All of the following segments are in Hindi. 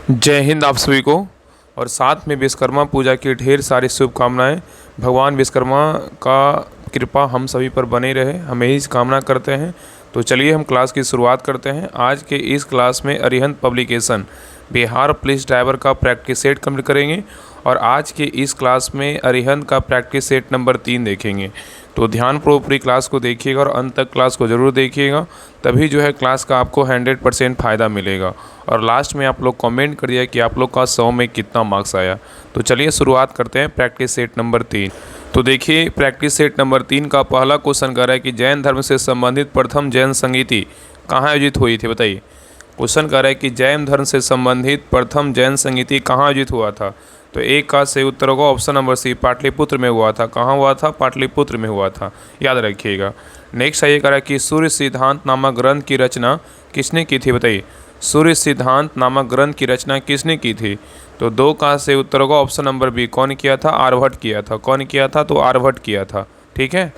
जय हिंद आप सभी को। और साथ में विश्वकर्मा पूजा की ढेर सारी शुभकामनाएं। भगवान विश्वकर्मा का कृपा हम सभी पर बने रहे, हमें ही कामना करते हैं। तो चलिए हम क्लास की शुरुआत करते हैं। आज के इस क्लास में Arihant publication Bihar police driver का प्रैक्टिस सेट कंप्लीट करेंगे और आज के इस क्लास में अरिहंत का प्रैक्टिस सेट नंबर 3 देखेंगे। तो ध्यानपूर्वक पूरी क्लास को देखिएगा और अंत तक क्लास को ज़रूर देखिएगा, तभी जो है क्लास का आपको 100% फ़ायदा मिलेगा। और लास्ट में आप लोग कमेंट करिए कि आप लोग का 100 में कितना मार्क्स आया। तो चलिए शुरुआत करते हैं प्रैक्टिस सेट नंबर 3। तो देखिए प्रैक्टिस सेट नंबर 3 का पहला क्वेश्चन कह रहा है कि जैन धर्म से संबंधित प्रथम जैन संगीति कहाँ आयोजित हुई थी, बताइए। क्वेश्चन कह रहा है कि जैन धर्म से संबंधित प्रथम जैन संगीति कहाँ आयोजित हुआ था। तो एक का से उत्तर होगा ऑप्शन नंबर सी, पाटलिपुत्र में हुआ था। कहाँ हुआ था? पाटलिपुत्र में हुआ था, याद रखिएगा। नेक्स्ट है ये कह रहा है कि सूर्य सिद्धांत नामक ग्रंथ की रचना किसने की थी, बताइए। सूर्य सिद्धांत नामक ग्रंथ की रचना किसने की थी? तो दो का से उत्तर होगा ऑप्शन नंबर बी, कौन किया था? आर्यभट्ट किया था। कौन किया था? तो आर्यभट्ट किया था, ठीक है।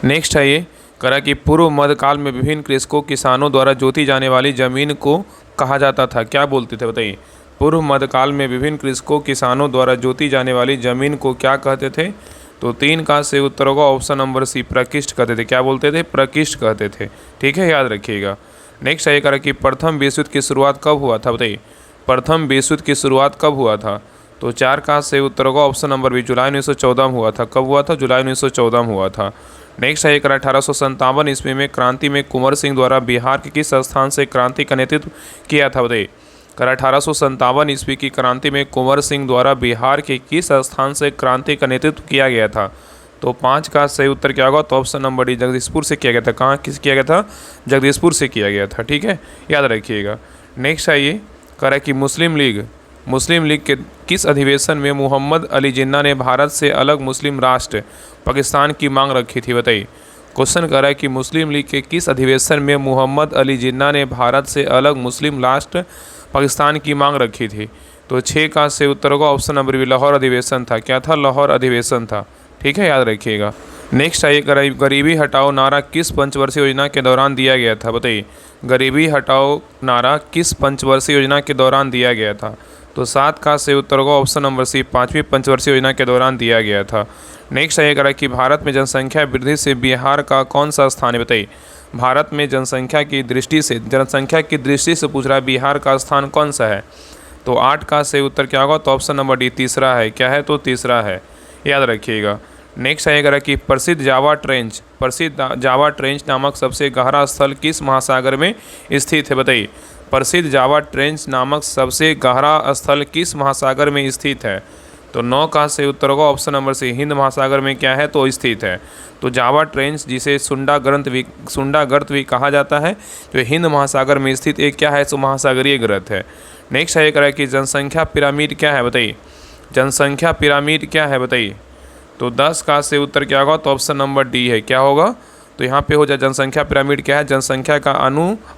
नेक्स्ट है ये कह रहा कि पूर्व मध्यकाल में विभिन्न कृषकों किसानों द्वारा जोती जाने वाली जमीन को कहा जाता था, क्या बोलते थे, बताइए। पूर्व मध्यकाल में विभिन्न कृषकों किसानों द्वारा जोती जाने वाली जमीन को क्या कहते थे? तो 3 का से उत्तर होगा ऑप्शन नंबर सी, प्रकिष्ठ कहते थे। क्या बोलते थे? प्रकिष्ठ कहते थे, ठीक है, याद रखिएगा। नेक्स्ट है कह रहा कि प्रथम विश्व युद्ध की शुरुआत कब हुआ था, बताइए। प्रथम विश्व युद्ध की शुरुआत कब हुआ था? तो 4 का से उत्तर होगा ऑप्शन नंबर बी, जुलाई 1914 में हुआ था। कब हुआ था? जुलाई 1914 में हुआ था। नेक्स्ट है 1857 ईस्वी में क्रांति में कुंवर सिंह द्वारा बिहार के किस स्थान से क्रांति का नेतृत्व किया था, बताइए। 1857 ईस्वी की क्रांति में कुंवर सिंह द्वारा बिहार के किस स्थान से क्रांति का नेतृत्व किया गया था? तो 5 का सही उत्तर क्या होगा? तो ऑप्शन नंबर डी, जगदीशपुर से किया गया था। कहाँ किस किया गया था? जगदीशपुर से किया गया था, ठीक है, याद रखिएगा। नेक्स्ट है ये कह रहा है कि मुस्लिम लीग के किस अधिवेशन में मोहम्मद अली जिन्ना ने भारत से अलग मुस्लिम राष्ट्र पाकिस्तान की मांग रखी थी, बताइए। क्वेश्चन कर रहा है कि मुस्लिम लीग के किस अधिवेशन में मोहम्मद अली जिन्ना ने भारत से अलग मुस्लिम राष्ट्र पाकिस्तान की मांग रखी थी? तो 6 का से उत्तर होगा ऑप्शन नंबर बी, लाहौर अधिवेशन था। क्या था? लाहौर अधिवेशन था, ठीक है, याद रखिएगा। नेक्स्ट है गरीबी हटाओ नारा किस पंचवर्षीय योजना के दौरान दिया गया था, बताइए। गरीबी हटाओ नारा किस पंचवर्षीय योजना के दौरान दिया गया था? तो 7 का से उत्तर होगा ऑप्शन नंबर सी, 5वीं पंचवर्षीय योजना के दौरान दिया गया था। नेक्स्ट है कह रहा है कि भारत में जनसंख्या वृद्धि से बिहार का कौन सा स्थान है, बताइए। भारत में जनसंख्या की दृष्टि से पूछ रहा है बिहार का स्थान कौन सा है? तो 8 का से उत्तर क्या होगा? तो ऑप्शन नंबर डी, तीसरा है। क्या है? तो तीसरा है, याद रखिएगा। नेक्स्ट है कह रहा है कि प्रसिद्ध जावा ट्रेंच नामक सबसे गहरा स्थल किस महासागर में स्थित है, बताइए। प्रसिद्ध जावा ट्रेंच नामक सबसे गहरा स्थल किस महासागर में स्थित है? तो 9 का से उत्तर होगा ऑप्शन नंबर सी, हिंद महासागर में क्या है? तो स्थित है। तो जावा ट्रेंच जिसे सुंडा गर्त भी कहा जाता है, जो हिंद महासागर में स्थित एक क्या है? तो महासागरीय गर्त है। नेक्स्ट है कह रहा है कि जनसंख्या पिरामिड क्या है, बताइए। जनसंख्या पिरामिड क्या है, बताइए। तो 10 का से उत्तर क्या होगा? तो ऑप्शन नंबर डी है। क्या होगा? तो यहाँ पे हो जाए जनसंख्या पिरामिड क्या है? जनसंख्या का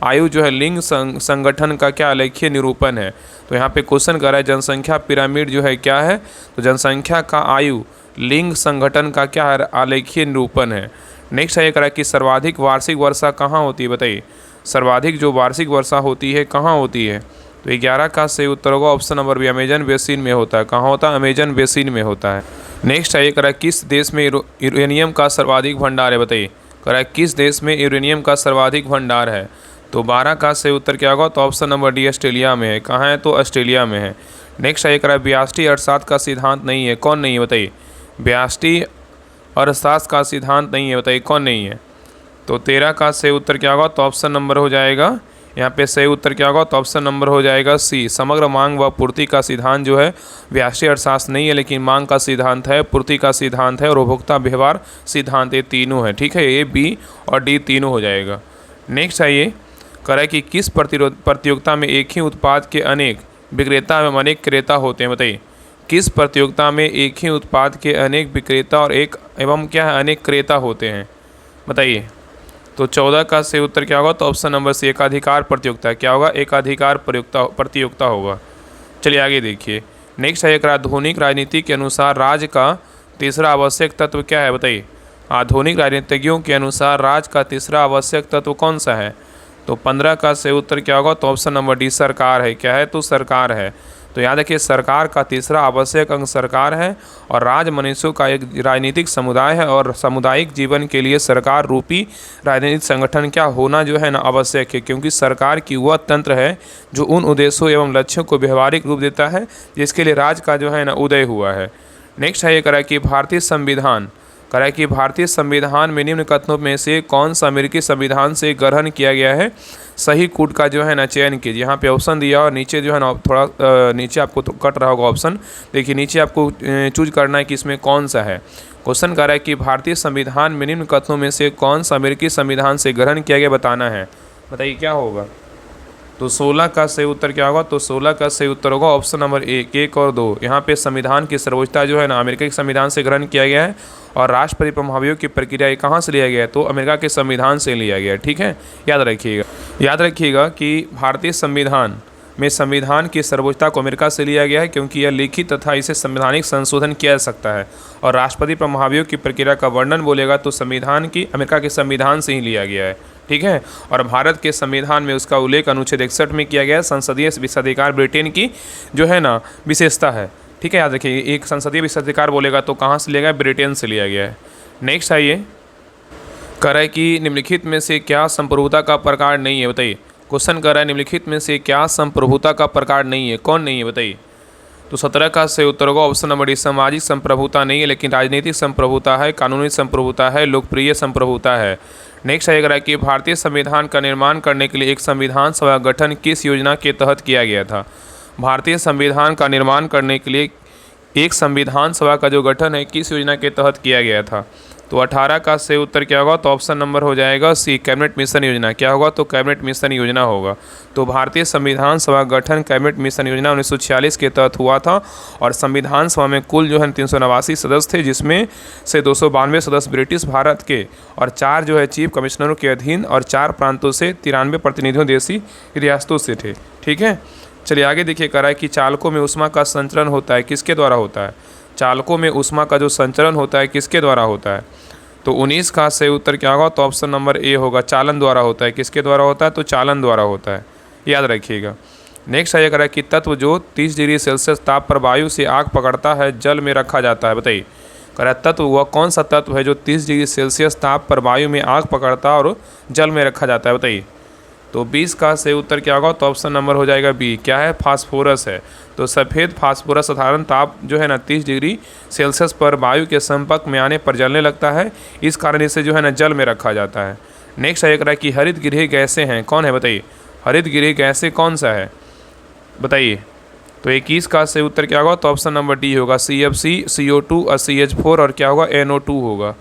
आयु जो है लिंग संगठन का क्या आलेखीय निरूपण है। तो यहाँ पे क्वेश्चन कर रहा है जनसंख्या पिरामिड जो है क्या है? तो जनसंख्या का आयु लिंग संगठन का क्या है? आलेखीय निरूपण है। नेक्स्ट है ये कह रहा है कि सर्वाधिक वार्षिक वर्षा कहाँ होती है, बताइए। सर्वाधिक जो वार्षिक वर्षा होती है कहाँ होती है? तो 11 का से उत्तर होगा option number B, Amazon basin में होता है। कहाँ होता है? अमेजन बेसिन में होता है। नेक्स्ट है ये कह रहा है किस देश में यूरेनियम का सर्वाधिक भंडार है, बताइए। कह रहा है किस देश में यूरेनियम का सर्वाधिक भंडार है? तो 12 का से उत्तर क्या होगा? तो ऑप्शन नंबर डी, ऑस्ट्रेलिया में है। कहाँ है? तो ऑस्ट्रेलिया में है। नेक्स्ट है कह रहा है व्यष्टि अर्थशास्त्र का सिद्धांत नहीं है, कौन नहीं है, बताइए। व्यष्टि अर्थशास्त्र का सिद्धांत नहीं है, बताइए, कौन नहीं है? तो 13 का से उत्तर क्या होगा? तो ऑप्शन नंबर हो जाएगा, यहाँ पे सही उत्तर क्या होगा? तो ऑप्शन नंबर हो जाएगा सी, समग्र मांग व पूर्ति का सिद्धांत जो है व्यष्टि अर्थशास्त्र नहीं है, लेकिन मांग का सिद्धांत है, पूर्ति का सिद्धांत है और उपभोक्ता व्यवहार सिद्धांत, ये तीनों है, ठीक है। ए, बी और डी तीनों हो जाएगा। नेक्स्ट है ये कह रहा है कि किस प्रतियोगिता में एक ही उत्पाद के अनेक विक्रेता एवं अनेक क्रेता होते हैं, बताइए। किस प्रतियोगिता में एक ही उत्पाद के अनेक विक्रेता और क्या है? अनेक क्रेता होते हैं, बताइए। तो 14 का से उत्तर क्या होगा? तो ऑप्शन नंबर सी, एकाधिकार प्रतियोगिता। क्या होगा? एकाधिकार प्रतियोगिता होगा। चलिए आगे देखिए। नेक्स्ट है एक आधुनिक राजनीति के अनुसार राज्य का तीसरा आवश्यक तत्व क्या है, बताइए। आधुनिक राजनीतिज्ञों के अनुसार राज्य का तीसरा आवश्यक तत्व कौन सा है? तो 15 का सही उत्तर क्या होगा? तो ऑप्शन नंबर डी सरकार है। क्या है? तो सरकार है। तो याद रखिए सरकार का तीसरा आवश्यक अंग सरकार है और राज्य मनुष्यों का एक राजनीतिक समुदाय है और सामुदायिक जीवन के लिए सरकार रूपी राजनीतिक संगठन क्या होना जो है ना आवश्यक है, क्योंकि सरकार की वह तंत्र है जो उन उद्देश्यों एवं लक्ष्यों को व्यवहारिक रूप देता है जिसके लिए राज्य का जो है ना उदय हुआ है। नेक्स्ट है ये करा कि भारतीय संविधान करा कि भारतीय संविधान में निम्न कथनों में से कौन सा अमेरिकी संविधान से ग्रहण किया गया है? सही कूट का जो है ना चयन कीजिए। यहाँ पे ऑप्शन दिया और नीचे जो है ना थोड़ा नीचे आपको तो कट रहा होगा ऑप्शन। देखिए नीचे आपको चूज करना है कि इसमें कौन सा है। क्वेश्चन कर रहा है कि भारतीय संविधान में निम्न कथनों में से कौन सा अमेरिकी संविधान से ग्रहण किया गया बताना है। बताइए क्या होगा? तो 16 का सही उत्तर क्या होगा? तो 16 का सही उत्तर होगा ऑप्शन नंबर एक और 2। यहाँ पे संविधान की सर्वोच्चता जो है ना अमेरिका के संविधान से ग्रहण किया गया है और राष्ट्रपति प्रभावियों की प्रक्रिया ये कहाँ से लिया गया है? तो अमेरिका के संविधान से लिया गया है। ठीक है, याद रखिएगा कि भारतीय संविधान में संविधान की सर्वोच्चता को अमेरिका से लिया गया है क्योंकि यह लिखित तथा इसे संवैधानिक संशोधन किया जा सकता है और राष्ट्रपति प्रभावियों की प्रक्रिया का वर्णन बोलेगा तो संविधान की अमेरिका के संविधान से ही लिया गया है। ठीक है, और भारत के संविधान में उसका उल्लेख अनुच्छेद 61 में किया गया है। संसदीय विशेषाधिकार ब्रिटेन की जो है ना विशेषता है। ठीक है, याद रखिए एक संसदीय विशेषाधिकार बोलेगा तो कहाँ से लिया गया? ब्रिटेन से लिया गया है। नेक्स्ट आइए कर है कि निम्नलिखित में से क्या संप्रभुता का प्रकार नहीं है? बताइए। क्वेश्चन कर रहा है निम्नलिखित में से क्या संप्रभुता का प्रकार नहीं है? कौन नहीं है बताइए? तो 17 का सही उत्तर होगा ऑप्शन नंबर डी सामाजिक संप्रभुता नहीं है लेकिन राजनीतिक संप्रभुता है, कानूनी संप्रभुता है, लोकप्रिय संप्रभुता है। नेक्स्ट आएगा कि भारतीय संविधान का निर्माण करने के लिए एक संविधान सभा गठन किस योजना के तहत किया गया था? भारतीय संविधान का निर्माण करने के लिए एक संविधान सभा का जो गठन है किस योजना के तहत किया गया था? तो 18 का सही उत्तर क्या होगा? तो ऑप्शन नंबर हो जाएगा सी कैबिनेट मिशन योजना। क्या होगा? तो कैबिनेट मिशन योजना होगा। तो भारतीय संविधान सभा गठन कैबिनेट मिशन योजना 1946 के तहत हुआ था और संविधान सभा में कुल जो है 389 सदस्य थे जिसमें से 292 सदस्य ब्रिटिश भारत के और 4 जो है चीफ कमिश्नरों के अधीन और 4 प्रांतों से 93 प्रतिनिधियों देशी रियासतों से थे। ठीक है, चलिए आगे देखिए करा है कि चालकों में ऊष्मा का संचरण होता है किसके द्वारा होता है? चालकों में ऊष्मा का जो संचरण होता है किसके द्वारा होता है? तो 19 का सही उत्तर क्या होगा? तो ऑप्शन नंबर ए होगा, चालन द्वारा होता है। किसके द्वारा होता है? तो चालन द्वारा होता है, याद रखिएगा। नेक्स्ट आइए करा कि तत्व जो 30 डिग्री सेल्सियस ताप पर वायु से आग पकड़ता है जल में रखा जाता है। बताइए करा तत्व वह कौन सा तत्व है जो 30 डिग्री सेल्सियस ताप पर वायु में आग पकड़ता है और जल में रखा जाता है? बताइए। तो 20 का सही उत्तर क्या होगा? तो ऑप्शन नंबर हो जाएगा बी। क्या है? फास्फोरस है। तो सफ़ेद फास्फोरस साधारण ताप जो है ना 30 डिग्री सेल्सियस पर वायु के संपर्क में आने पर जलने लगता है, इस कारण इसे जो है ना जल में रखा जाता है। नेक्स्ट एक रहा कि हरित गृह गैसें हैं, कौन है? बताइए हरित गृह गैसें कौन सा है? बताइए। तो 21 का सही उत्तर क्या होगा? तो ऑप्शन नंबर डी होगा, CFC, CO2 और CH4 और क्या होगा? NO2 होगा।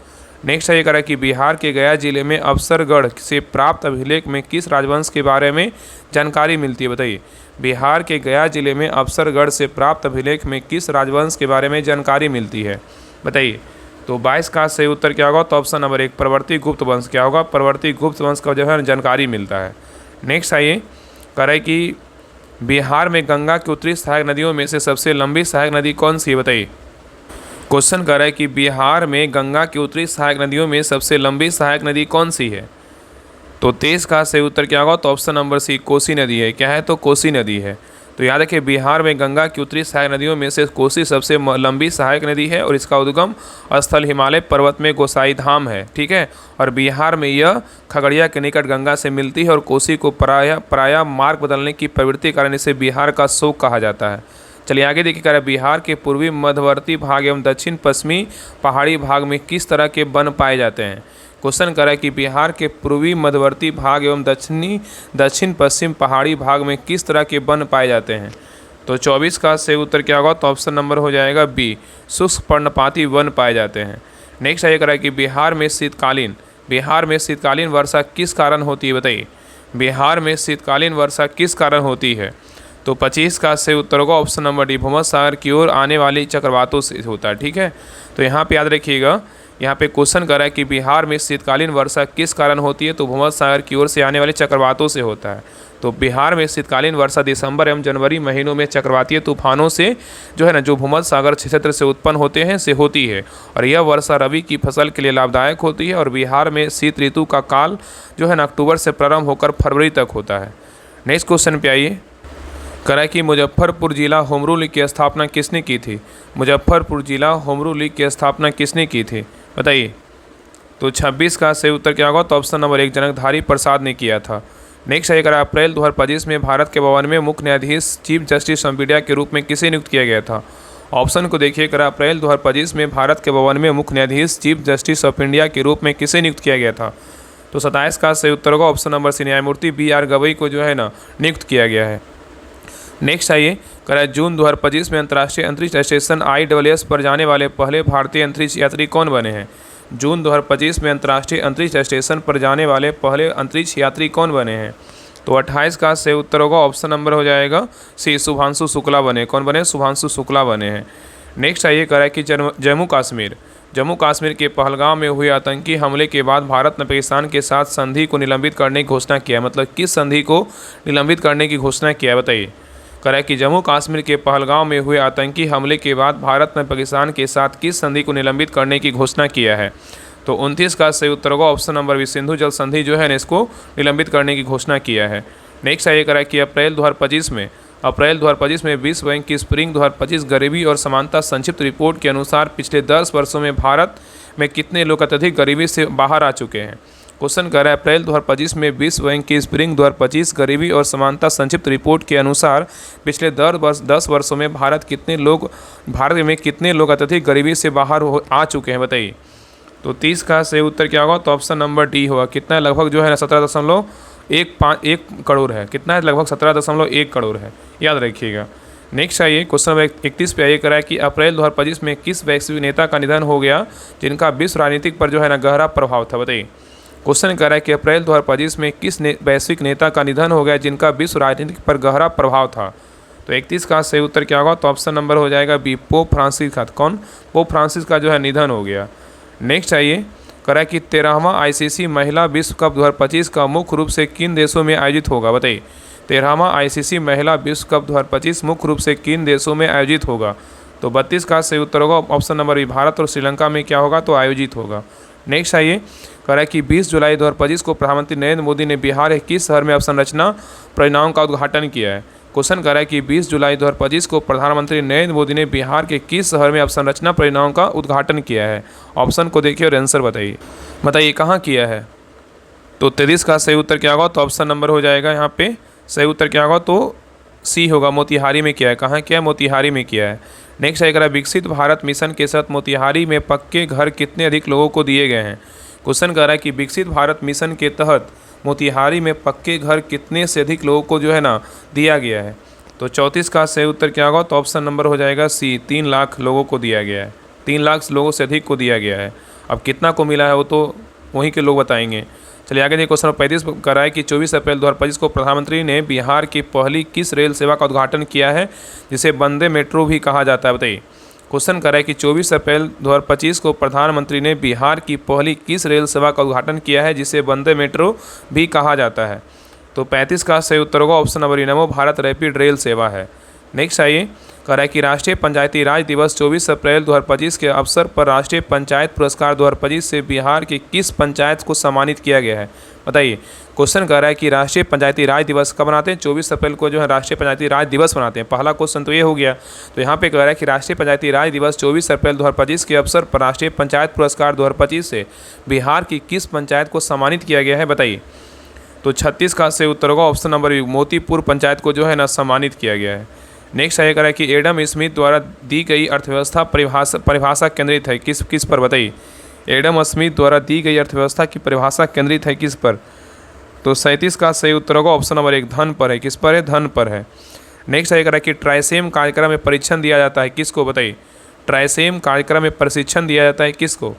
नेक्स्ट ये करा कि बिहार के गया जिले में अफसरगढ़ से प्राप्त अभिलेख में किस राजवंश के बारे में जानकारी मिलती है? बताइए। बिहार के गया जिले में अफसरगढ़ से प्राप्त अभिलेख में किस राजवंश के बारे में जानकारी मिलती है? बताइए। तो 22 का सही उत्तर क्या होगा? तो ऑप्शन नंबर 1 प्रवर्ती गुप्त वंश। क्या होगा? प्रवर्ती गुप्त वंश का जो है जानकारी मिलता है। नेक्स्ट आइए करे कि बिहार में गंगा की उत्तरी सहायक नदियों में से सबसे लंबी सहायक नदी कौन सी है? बताइए। क्वेश्चन कर रहा है कि बिहार में गंगा की उत्तरी सहायक नदियों में सबसे लंबी सहायक नदी कौन सी है? तो 23 का सही उत्तर क्या होगा? तो ऑप्शन नंबर सी कोसी नदी है। क्या है? तो कोसी नदी है। तो याद रखिए बिहार में गंगा की उत्तरी सहायक नदियों में से कोसी सबसे लंबी सहायक नदी है और इसका उद्गम स्थल हिमालय पर्वत में गोसाई धाम है। ठीक है, और बिहार में यह खगड़िया के निकट गंगा से मिलती है और कोसी को प्रायः मार्ग बदलने की प्रवृत्ति के कारण इसे बिहार का शोक कहा जाता है। चलिए आगे देखिए करें बिहार के पूर्वी मध्यवर्ती भाग एवं दक्षिण पश्चिमी पहाड़ी भाग में किस तरह के वन पाए जाते हैं? क्वेश्चन करें कि बिहार के पूर्वी मध्यवर्ती भाग एवं दक्षिण पश्चिम पहाड़ी भाग में किस तरह के वन पाए जाते हैं? तो 24 का सही उत्तर क्या होगा? तो ऑप्शन नंबर हो जाएगा बी शुष्क पर्णपाती वन पाए जाते हैं। नेक्स्ट आइए करें कि बिहार में शीतकालीन वर्षा किस कारण होती है? बताइए। बिहार में शीतकालीन वर्षा किस कारण होती है? तो 25 का सही उत्तर होगा ऑप्शन नंबर डी भूमध्य सागर की ओर आने वाली चक्रवातों से होता है। ठीक है, तो यहाँ पे याद रखिएगा यहाँ पे क्वेश्चन कर रहा है कि बिहार में शीतकालीन वर्षा किस कारण होती है, तो भूमध्य सागर की ओर से आने वाले चक्रवातों से होता है। तो बिहार में शीतकालीन वर्षा दिसंबर एवं जनवरी महीनों में चक्रवातीय तूफानों से जो है ना, जो भूमध्य सागर क्षेत्र से उत्पन्न होते हैं से होती है। और यह वर्षा रबी की फसल के लिए लाभदायक होती है। और बिहार में शीत ऋतु का काल जो है ना, अक्टूबर से प्रारंभ होकर फरवरी तक होता है। नेक्स्ट क्वेश्चन पे आइए। करा कि मुजफ्फरपुर जिला होमरू लीग की स्थापना किसने की थी? मुजफ्फरपुर जिला होमरू लीग की स्थापना किसने की थी, बताइए। तो 26 का सही उत्तर क्या होगा? तो ऑप्शन नंबर 1 जनकधारी प्रसाद ने किया था। नेक्स्ट है, करा अप्रैल 2025 में भारत के 52वें मुख्य न्यायाधीश चीफ जस्टिस ऑफ इंडिया के रूप में किसे नियुक्त किया गया था? ऑप्शन को देखिए। करा अप्रैल 2025 में भारत के 52वें मुख्य न्यायाधीश चीफ जस्टिस ऑफ इंडिया के रूप में किसे नियुक्त किया गया था? तो 27 का सही उत्तर होगा ऑप्शन नंबर सी, न्यायमूर्ति BR गवई को जो है ना, नियुक्त किया गया है। नेक्स्ट आइए। करा जून 2025 में अंतर्राष्ट्रीय अंतरिक्ष स्टेशन ISS पर जाने वाले पहले भारतीय अंतरिक्ष यात्री कौन बने हैं? जून 2025 में अंतर्राष्ट्रीय अंतरिक्ष स्टेशन पर जाने वाले पहले अंतरिक्ष यात्री कौन बने हैं? तो 28 का सही उत्तर होगा ऑप्शन नंबर हो जाएगा सी, शुभांशु शुक्ला बने। कौन बने? शुभांशु शुक्ला बने हैं। नेक्स्ट आइए। करा कि जम्मू कश्मीर के पहलगाम में हुए आतंकी हमले के बाद भारत ने पाकिस्तान के साथ संधि को निलंबित करने की घोषणा किया है। मतलब किस संधि को निलंबित करने की घोषणा किया है, बताइए। करा कि जम्मू कश्मीर के पहलगाम में हुए आतंकी हमले के बाद भारत ने पाकिस्तान के साथ किस संधि को निलंबित करने की घोषणा किया है? तो 29 का सही उत्तर होगा ऑप्शन नंबर बी, सिंधु जल संधि जो है ना, इसको निलंबित करने की घोषणा किया है। नेक्स्ट आइए। करा कि अप्रैल 2025 में विश्व बैंक की स्प्रिंग 2025 गरीबी और समानता संक्षिप्त रिपोर्ट के अनुसार पिछले 10 वर्षों में भारत में कितने लोग अत्यधिक गरीबी से बाहर आ चुके हैं? क्वेश्चन कर रहा है अप्रैल 2025 में विश्व बैंक की स्प्रिंग 2025 गरीबी और समानता संक्षिप्त रिपोर्ट के अनुसार पिछले 10 वर्षों में भारत में कितने लोग अत्यधिक गरीबी से बाहर आ चुके हैं, बताइए। तो 30 का सही उत्तर क्या होगा? तो ऑप्शन नंबर डी होगा। कितना है? लगभग जो है ना 17.1 करोड़ है। कितना है? लगभग 17.1 करोड़ है, याद रखिएगा। नेक्स्ट आइए। क्वेश्चन नंबर 31 पे आइए। करा है कि अप्रैल 2025 में किस वैश्विक नेता का निधन हो गया जिनका विश्व राजनीतिक पर जो है ना, गहरा प्रभाव था, बताइए। क्वेश्चन कह रहा है कि अप्रैल 2025 में किस वैश्विक नेता का निधन हो गया जिनका विश्व राजनीति पर गहरा प्रभाव था? तो 31 का सही उत्तर क्या होगा? तो ऑप्शन नंबर हो जाएगा बी, पोप फ्रांसिस का। कौन? पोप फ्रांसिस का जो है निधन हो गया। नेक्स्ट आइए। करा कि 13वां ICC महिला विश्व कप 2025 का मुख्य रूप से किन देशों में आयोजित होगा, बताइए। 13वां ICC महिला विश्व कप 2025 मुख्य रूप से किन देशों में आयोजित होगा? तो 32 का सही उत्तर होगा ऑप्शन नंबर बी, भारत और श्रीलंका में क्या होगा? तो आयोजित होगा। नेक्स्ट आइए। करा कि 20 जुलाई 2025 को प्रधानमंत्री नरेंद्र मोदी ने बिहार के किस शहर में अवसंरचना परियोजनाओं का उद्घाटन किया है? क्वेश्चन कर रहा है कि 20 जुलाई 2025 को प्रधानमंत्री नरेंद्र मोदी ने बिहार के किस शहर में अवसंरचना परियोजनाओं का उद्घाटन किया है? ऑप्शन को देखिए और आंसर बताइए कहाँ किया है। तो 33 का सही उत्तर क्या होगा? तो ऑप्शन नंबर हो जाएगा यहाँ पे सही उत्तर क्या होगा? तो सी होगा, मोतिहारी में किया है। कहाँ किया है? मोतिहारी में किया है। नेक्स्ट आएगा विकसित भारत मिशन के साथ मोतिहारी में पक्के घर कितने अधिक लोगों को दिए गए हैं? क्वेश्चन कर रहा है कि विकसित भारत मिशन के तहत मोतिहारी में पक्के घर कितने से अधिक लोगों को जो है ना, दिया गया है? तो 34 का सही उत्तर क्या होगा? तो ऑप्शन नंबर हो जाएगा सी, 3 लाख लोगों को दिया गया है। 3 लाख लोगों से अधिक को दिया गया है। अब कितना को मिला है वो तो वहीं के लोग बताएंगे। चलिए आगे देखिए। क्वेश्चन 35 कर रहा है कि 24 अप्रैल 2025 को प्रधानमंत्री ने बिहार की पहली किस रेल सेवा का उद्घाटन किया है जिसे वंदे मेट्रो भी कहा जाता है, बताइए। क्वेश्चन कर रहा है कि 24 अप्रैल 2025 को प्रधानमंत्री ने बिहार की पहली किस रेल सेवा का उद्घाटन किया है जिसे वंदे मेट्रो भी कहा जाता है? तो 35 का सही उत्तर होगा ऑप्शन नंबर नमो भारत रैपिड रेल सेवा है। नेक्स्ट आइए। कह रहा है कि राष्ट्रीय पंचायती राज दिवस 24 अप्रैल 2025 के अवसर पर राष्ट्रीय पंचायत पुरस्कार 2025 से बिहार की किस पंचायत को सम्मानित किया गया है, बताइए। क्वेश्चन कह रहा है कि राष्ट्रीय पंचायती राज दिवस कब मनाते हैं? 24 अप्रैल को जो है राष्ट्रीय पंचायती राज दिवस मनाते हैं। पहला क्वेश्चन तो ये हो गया। तो यहाँ पे कह रहा है कि राष्ट्रीय पंचायती राज दिवस 24 अप्रैल 2025 के अवसर पर राष्ट्रीय पंचायत पुरस्कार 2025 से बिहार की किस पंचायत को सम्मानित किया गया है, बताइए। तो 36 का सही उत्तर होगा option number B, Motipur panchayat को जो है ना, सम्मानित किया गया है। नेक्स्ट आइए। कह रहा है कि एडम स्मिथ द्वारा दी गई अर्थव्यवस्था परिभाषा केंद्रित है किस पर, बताइए। एडम स्मिथ द्वारा दी गई अर्थव्यवस्था की परिभाषा केंद्रित है किस पर? तो 37 का सही उत्तर होगा ऑप्शन नंबर 1, धन पर है। किस पर है? धन पर है। नेक्स्ट आइए। कह रहा है कि ट्राइसेम कार्यक्रम में परीक्षण दिया जाता है किसको, बताइए। ट्राइसेम कार्यक्रम में प्रशिक्षण दिया जाता है किसको?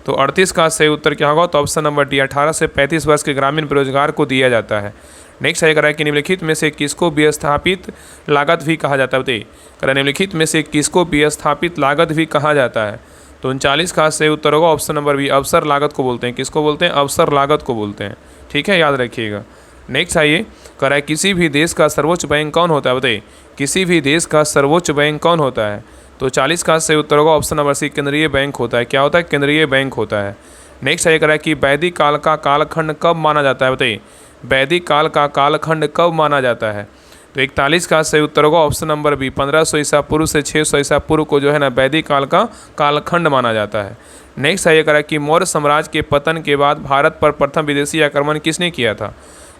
तो 38 का सही उत्तर क्या होगा? तो ऑप्शन नंबर डी, 18 से 35 वर्ष के ग्रामीण बेरोजगार को दिया जाता है। नेक्स्ट आइए। कह रहा है कि निम्नलिखित में से किसको विस्थापित लागत भी कहा जाता है, बताइए। कह रहा है निम्नलिखित में से किसको विस्थापित लागत भी कहा जाता है? तो 39 का सही उत्तर होगा ऑप्शन नंबर बी, अवसर लागत को बोलते हैं। किसको बोलते हैं? अवसर लागत को बोलते हैं। ठीक है, याद रखिएगा। नेक्स्ट आइए, कह रहा है किसी भी देश का सर्वोच्च बैंक कौन होता है? बताइए, किसी भी देश का सर्वोच्च बैंक कौन होता है? तो 40 का सही उत्तर होगा ऑप्शन नंबर सी, केंद्रीय बैंक होता है। क्या होता है? केंद्रीय बैंक होता है। नेक्स्ट आइए, कह रहा है कि वैदिक काल का कालखंड कब माना जाता है? बताइए, वैदिक काल का कालखंड कब माना जाता है? तो 41 का सही उत्तर होगा ऑप्शन नंबर बी, 1500 ईसा पूर्व से 600 ईसा पूर्व को जो है ना वैदिक काल का कालखंड माना जाता है। नेक्स्ट आइए, कह रहा है कि मौर्य साम्राज्य के पतन के बाद भारत पर प्रथम विदेशी आक्रमण किसने किया था?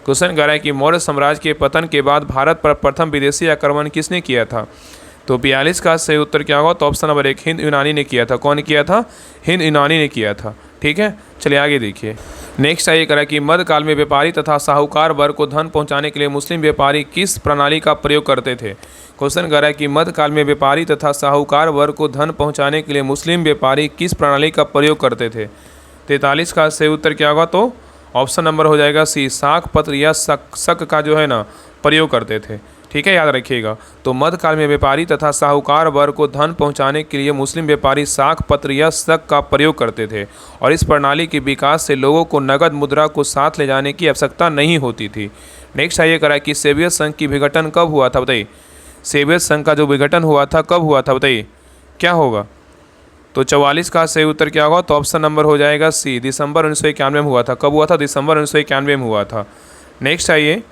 क्वेश्चन कह रहा है कि मौर्य साम्राज्य के पतन के बाद भारत पर प्रथम विदेशी आक्रमण किसने किया था? तो 42 का सही उत्तर क्या होगा? तो ऑप्शन नंबर 1, हिंद यूनानी ने किया था। कौन किया था? हिंद यूनानी ने किया था। ठीक है, चलिए आगे देखिए। नेक्स्ट आइए, करा कि मध्यकाल में व्यापारी तथा साहूकार वर्ग को धन पहुंचाने के लिए मुस्लिम व्यापारी किस प्रणाली का प्रयोग करते थे? क्वेश्चन कर रहा है कि मध्यकाल में व्यापारी तथा साहूकार वर्ग को धन पहुंचाने के लिए मुस्लिम व्यापारी किस प्रणाली का प्रयोग करते थे? 43 का सही उत्तर क्या होगा? तो ऑप्शन नंबर हो जाएगा सी, साख पत्र या शक का जो है ना प्रयोग करते थे। ठीक है, याद रखिएगा। तो मध्यकाल में व्यापारी तथा साहूकार वर्ग को धन पहुंचाने के लिए मुस्लिम व्यापारी साख पत्र या शक का प्रयोग करते थे और इस प्रणाली के विकास से लोगों को नगद मुद्रा को साथ ले जाने की आवश्यकता नहीं होती थी। नेक्स्ट आइए, करा कि सोवियत संघ की विघटन कब हुआ था? बताइए, सोवियत संघ का जो विघटन हुआ था कब हुआ था? बताइए, क्या होगा? तो 44 का सही उत्तर क्या होगा? तो ऑप्शन नंबर हो जाएगा सी, दिसंबर 1991 में हुआ था। कब हुआ था? दिसंबर 1991 में हुआ था। नेक्स्ट आइए,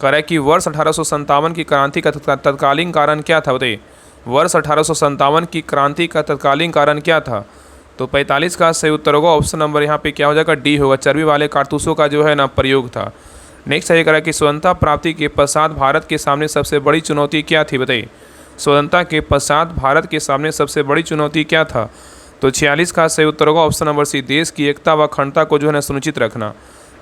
कह रहा है कि वर्ष 1857 की क्रांति का तत्कालीन कारण क्या था? बताइए, वर्ष 1857 की क्रांति का तत्कालीन कारण क्या था? तो 45 का सही उत्तर होगा ऑप्शन नंबर यहाँ पे क्या हो जाएगा? डी होगा, चर्बी वाले कारतूसों का जो है ना प्रयोग था। नेक्स्ट आइए, कह रहा है कि स्वतंत्रता प्राप्ति के पश्चात भारत के सामने सबसे बड़ी चुनौती क्या थी? बताइए, स्वतंत्रता के पश्चात भारत के सामने सबसे बड़ी चुनौती क्या था? तो 46 का सही उत्तर होगा ऑप्शन नंबर सी, देश की एकता व अखंडता को जो है ना सुनिश्चित रखना।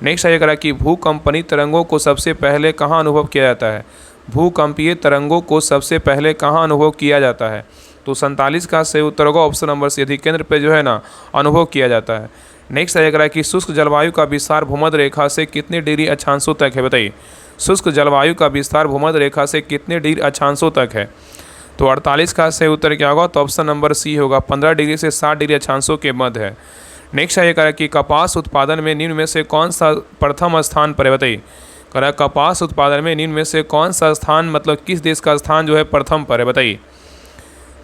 नेक्स्ट आइए, करा कि भूकंपनीय तरंगों को सबसे पहले कहाँ अनुभव किया जाता है? भूकंपीय तरंगों को सबसे पहले कहाँ अनुभव किया जाता है? तो 47 का सही उत्तर होगा ऑप्शन नंबर सी, अधिकेंद्र पे जो है ना अनुभव किया जाता है। नेक्स्ट आइए, करा कि शुष्क जलवायु का विस्तार भूमध्य रेखा से कितने डिग्री अक्षांशों तक है? बताइए, शुष्क जलवायु का विस्तार भूमध्य रेखा से कितने डिग्री अक्षांशों तक है? तो 48 का सही उत्तर क्या होगा? तो ऑप्शन नंबर सी होगा, 15 डिग्री से 60 डिग्री अक्षांशों के मध्य है। नेक्स्ट आइए, कह रहा है कि कपास उत्पादन में निम्न में से कौन सा प्रथम स्थान पर है? बताइए, कह रहा है कपास उत्पादन में निम्न में से कौन सा स्थान, मतलब किस देश का स्थान जो है प्रथम पर है? बताइए।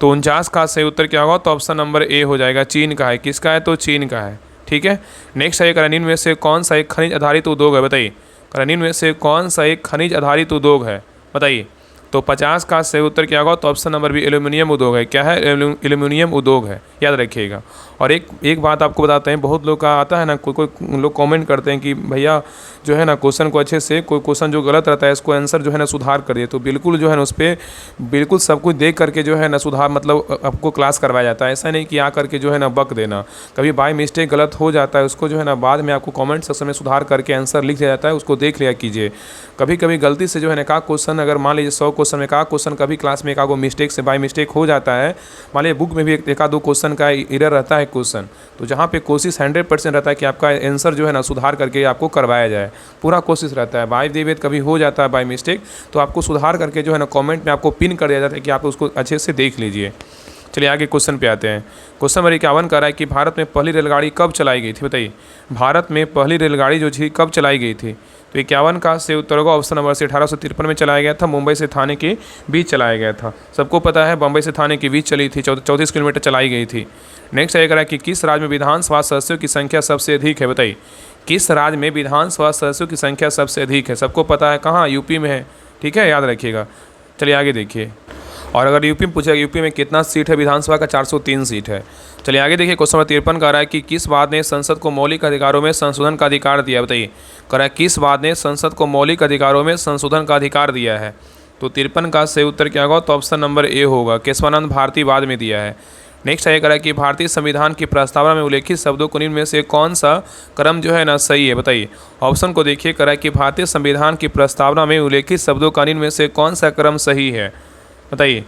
तो 49 का सही उत्तर क्या होगा? तो ऑप्शन नंबर ए हो जाएगा, चीन का है। किसका है? तो चीन का है। ठीक है, नेक्स्ट आइए, कह रहा है निम्न में से कौन सा एक खनिज आधारित उद्योग है? बताइए, कह रहा है निम्न में से कौन सा एक खनिज आधारित उद्योग है? बताइए। तो 50 का सही उत्तर क्या होगा? तो ऑप्शन नंबर बी, एल्यूमिनियम उद्योग है। क्या है? एल्यूमिनियम उद्योग है, याद रखिएगा। और एक बात आपको बताते हैं, बहुत लोग का आता है ना, कोई लोग कमेंट करते हैं कि भैया जो है ना क्वेश्चन को अच्छे से, कोई क्वेश्चन जो गलत रहता है इसको आंसर जो है ना सुधार कर दिए। तो बिल्कुल जो है ना उस पर बिल्कुल सब कुछ देख करके जो है ना सुधार, मतलब आपको क्लास करवाया जाता है। ऐसा नहीं कि आ करके जो है ना बक देना। कभी बाय मिस्टेक गलत हो जाता है, उसको जो है ना बाद में आपको कमेंट सेक्शन में सुधार करके आंसर लिख दिया जाता है, उसको देख लिया कीजिए। कभी कभी गलती से जो है ना का क्वेश्चन, अगर मान लीजिए 100 क्वेश्चन में का क्वेश्चन कभी क्लास में एक मिस्टेक से बाय मिस्टेक हो जाता है, मान लीजिए बुक में भी एक आधो क्वेश्चन का एरर रहता है क्वेश्चन, तो जहाँ पे कोशिश 100% रहता है कि आपका आंसर जो है ना सुधार करके आपको करवाया जाए, पूरा कोशिश रहता है। बाय द वे कभी हो जाता है बाय मिस्टेक, तो आपको सुधार करके जो है ना कमेंट में आपको पिन कर दिया जाता है कि आप उसको अच्छे से देख लीजिए। चलिए आगे क्वेश्चन पे आते हैं। क्वेश्चन नंबर 51 कर रहा है कि भारत में पहली रेलगाड़ी कब चलाई गई थी? बताइए, भारत में पहली रेलगाड़ी जो थी कब चलाई गई थी? तो 51 का से उत्तर होगा ऑप्शन नंबर से 1853 में चलाया गया था, मुंबई से थाने के बीच चलाया गया था। सबको पता है बम्बई से थाने के बीच चली थी, 34 किलोमीटर चलाई गई थी। नेक्स्ट आएगा कि किस राज्य में विधानसभा सदस्यों की संख्या सबसे अधिक है? बताइए, किस राज्य में विधानसभा सदस्यों की संख्या सबसे अधिक है? सबको पता है, कहाँ? यूपी में है। ठीक है, याद रखिएगा। चलिए आगे देखिए। और अगर यूपी में पूछेगा यूपी में कितना सीट है विधानसभा का? 403 सीट है। चलिए आगे देखिए। क्वेश्चन नंबर 53 का रहा है कि किस बात ने संसद को मौलिक अधिकारों में संशोधन का अधिकार दिया? बताइए, कह रहा है किस बात ने संसद को मौलिक अधिकारों में संशोधन का अधिकार दिया है? तो 53 का सही उत्तर क्या होगा? तो ऑप्शन नंबर ए होगा, केशवानंद भारती बाद में दिया है। नेक्स्ट आइए, कह रहा है कि भारतीय संविधान की प्रस्तावना में उल्लेखित शब्दों को निम्न में से कौन सा क्रम जो है ना सही है? बताइए, ऑप्शन को देखिए। कह रहा है कि भारतीय संविधान की प्रस्तावना में उल्लेखित शब्दों का निम्न में से कौन सा क्रम सही है? बताइए।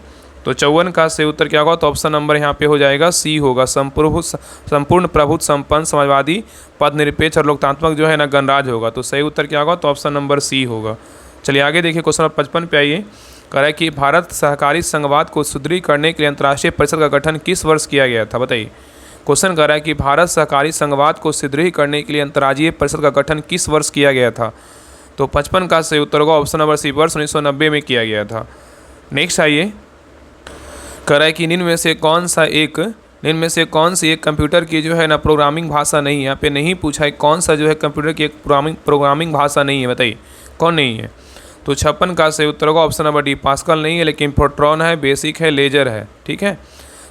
तो 54 का सही उत्तर क्या होगा? तो ऑप्शन नंबर यहाँ पे हो जाएगा सी होगा, संपूर्ण प्रभुत्व संपन्न समाजवादी पदनिरपेक्ष और लोकतांत्रिक जो है ना गणराज्य होगा। तो सही उत्तर क्या होगा? तो ऑप्शन नंबर सी होगा। चलिए आगे देखिए। क्वेश्चन नंबर 55 पे आइए। कह रहा है कि भारत सहकारी संघवाद को सुदृढ़ करने के लिए अंतर्राष्ट्रीय परिषद का गठन किस वर्ष किया गया था? बताइए, क्वेश्चन कर रहा है कि भारत सहकारी संघवाद को सुदृढ़ करने के लिए अंतर्राज्यीय परिषद का गठन किस वर्ष किया गया था? तो 55 का सही उत्तर होगा ऑप्शन नंबर सी, वर्ष 1990 में किया गया था। नेक्स्ट आइए, कह रहा है कि निम्न में से कौन सी एक कंप्यूटर की जो है ना प्रोग्रामिंग भाषा नहीं है। यहाँ पे नहीं पूछा है कौन सा जो है कंप्यूटर की एक प्रोग्रामिंग भाषा नहीं है, बताइए कौन नहीं है। तो 56 का सही उत्तर होगा ऑप्शन नंबर डी, पास्कल नहीं है, लेकिन फोर्ट्रॉन है, बेसिक है, लेजर है। ठीक है,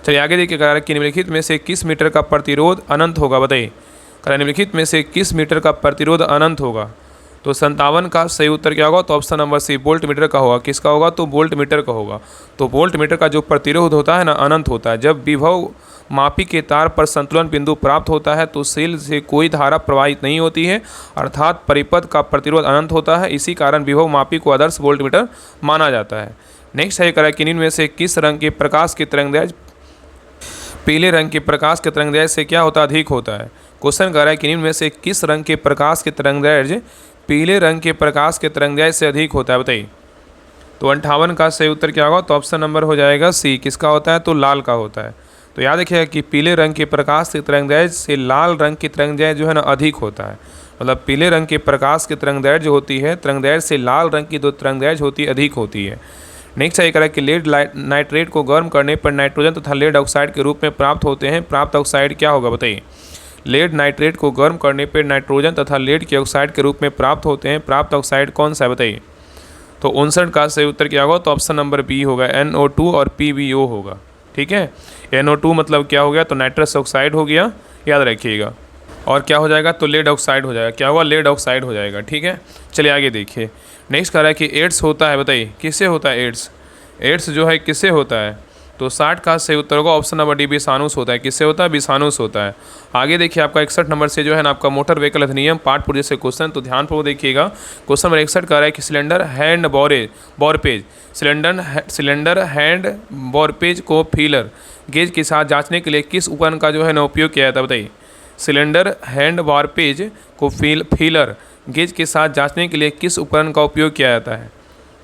चलिए आगे देखिए, कह रहा है कि निम्नलिखित में से किस मीटर का प्रतिरोध अनंत होगा, बताइए। कह रहा है निम्नलिखित में से किस मीटर का प्रतिरोध अनंत होगा? तो 57 का सही उत्तर क्या होगा? तो option number C, voltmeter का होगा। किसका होगा? तो वोल्ट मीटर का होगा। तो वोल्ट मीटर का जो प्रतिरोध होता है ना, अनंत होता है। जब विभव मापी के तार पर संतुलन बिंदु प्राप्त होता है तो सेल से कोई धारा प्रवाहित नहीं होती है, अर्थात परिपथ का प्रतिरोध अनंत होता है। इसी कारण विभव मापी को आदर्श वोल्ट मीटर माना जाता है। नेक्स्ट है, करा कि निम्न में से किस रंग के प्रकाश की तरंगदैर्घ्य पीले रंग के प्रकाश के तरंगदैर्घ्य से क्या होता अधिक होता है? क्वेश्चन कर रहा है कि निम्न में से किस रंग के प्रकाश के तरंगदैर्घ्य पीले रंग के प्रकाश के तरंगदैर्घ्य से अधिक होता है, बताइए। तो 58 का सही उत्तर क्या होगा? तो ऑप्शन नंबर हो जाएगा सी, किसका होता है? तो लाल का होता है। तो याद रखिएगा कि पीले रंग के प्रकाश के तरंगदैर्घ्य से लाल रंग की तरंगदैर्घ्य जो है ना अधिक होता है। मतलब पीले रंग के प्रकाश की तरंगदैर्घ्य जो होती है, तरंगदैर्घ्य से लाल रंग की जो तरंगदैर्घ्य होती है अधिक होती है। नेक्स्ट है, कह रहा है कि लेड नाइट्रेट को गर्म करने पर नाइट्रोजन तथा लेड ऑक्साइड के रूप में प्राप्त होते हैं। प्राप्त ऑक्साइड क्या होगा, बताइए। लेड नाइट्रेट को गर्म करने पर नाइट्रोजन तथा लेड के ऑक्साइड के रूप में प्राप्त होते हैं। प्राप्त ऑक्साइड कौन सा है, बताइए। तो 59 का सही उत्तर क्या होगा? तो ऑप्शन नंबर बी होगा, NO2 और PbO होगा। ठीक है, NO2 मतलब क्या हो गया? तो नाइट्रस ऑक्साइड हो गया, याद रखिएगा। और क्या हो जाएगा? तो लेड ऑक्साइड हो जाएगा। क्या होगा? लेड ऑक्साइड हो जाएगा। ठीक है, चलिए आगे देखिए। नेक्स्ट कह रहा है कि एड्स होता है, बताइए किससे होता है एड्स? एड्स जो है किससे होता है? तो 60 का सही उत्तर होगा ऑप्शन नंबर डी, विषाणु से होता है। किससे होता है? विषाणु से होता है। आगे देखिए, आपका 61 नंबर से जो है ना आपका मोटर व्हीकल अधिनियम पार्ट पुर्जे से क्वेश्चन, तो ध्यानपूर्वक देखिएगा। क्वेश्चन नंबर 61 कह रहा है कि सिलेंडर हैंड बोरपेज सिलेंडर हैंड बोरपेज को फीलर गेज के साथ जांचने के लिए किस उपकरण का जो है ना उपयोग किया जाता है, बताइए। सिलेंडर हैंड बोरपेज को फीलर गेज के साथ जांचने के लिए किस उपकरण का उपयोग किया जाता है,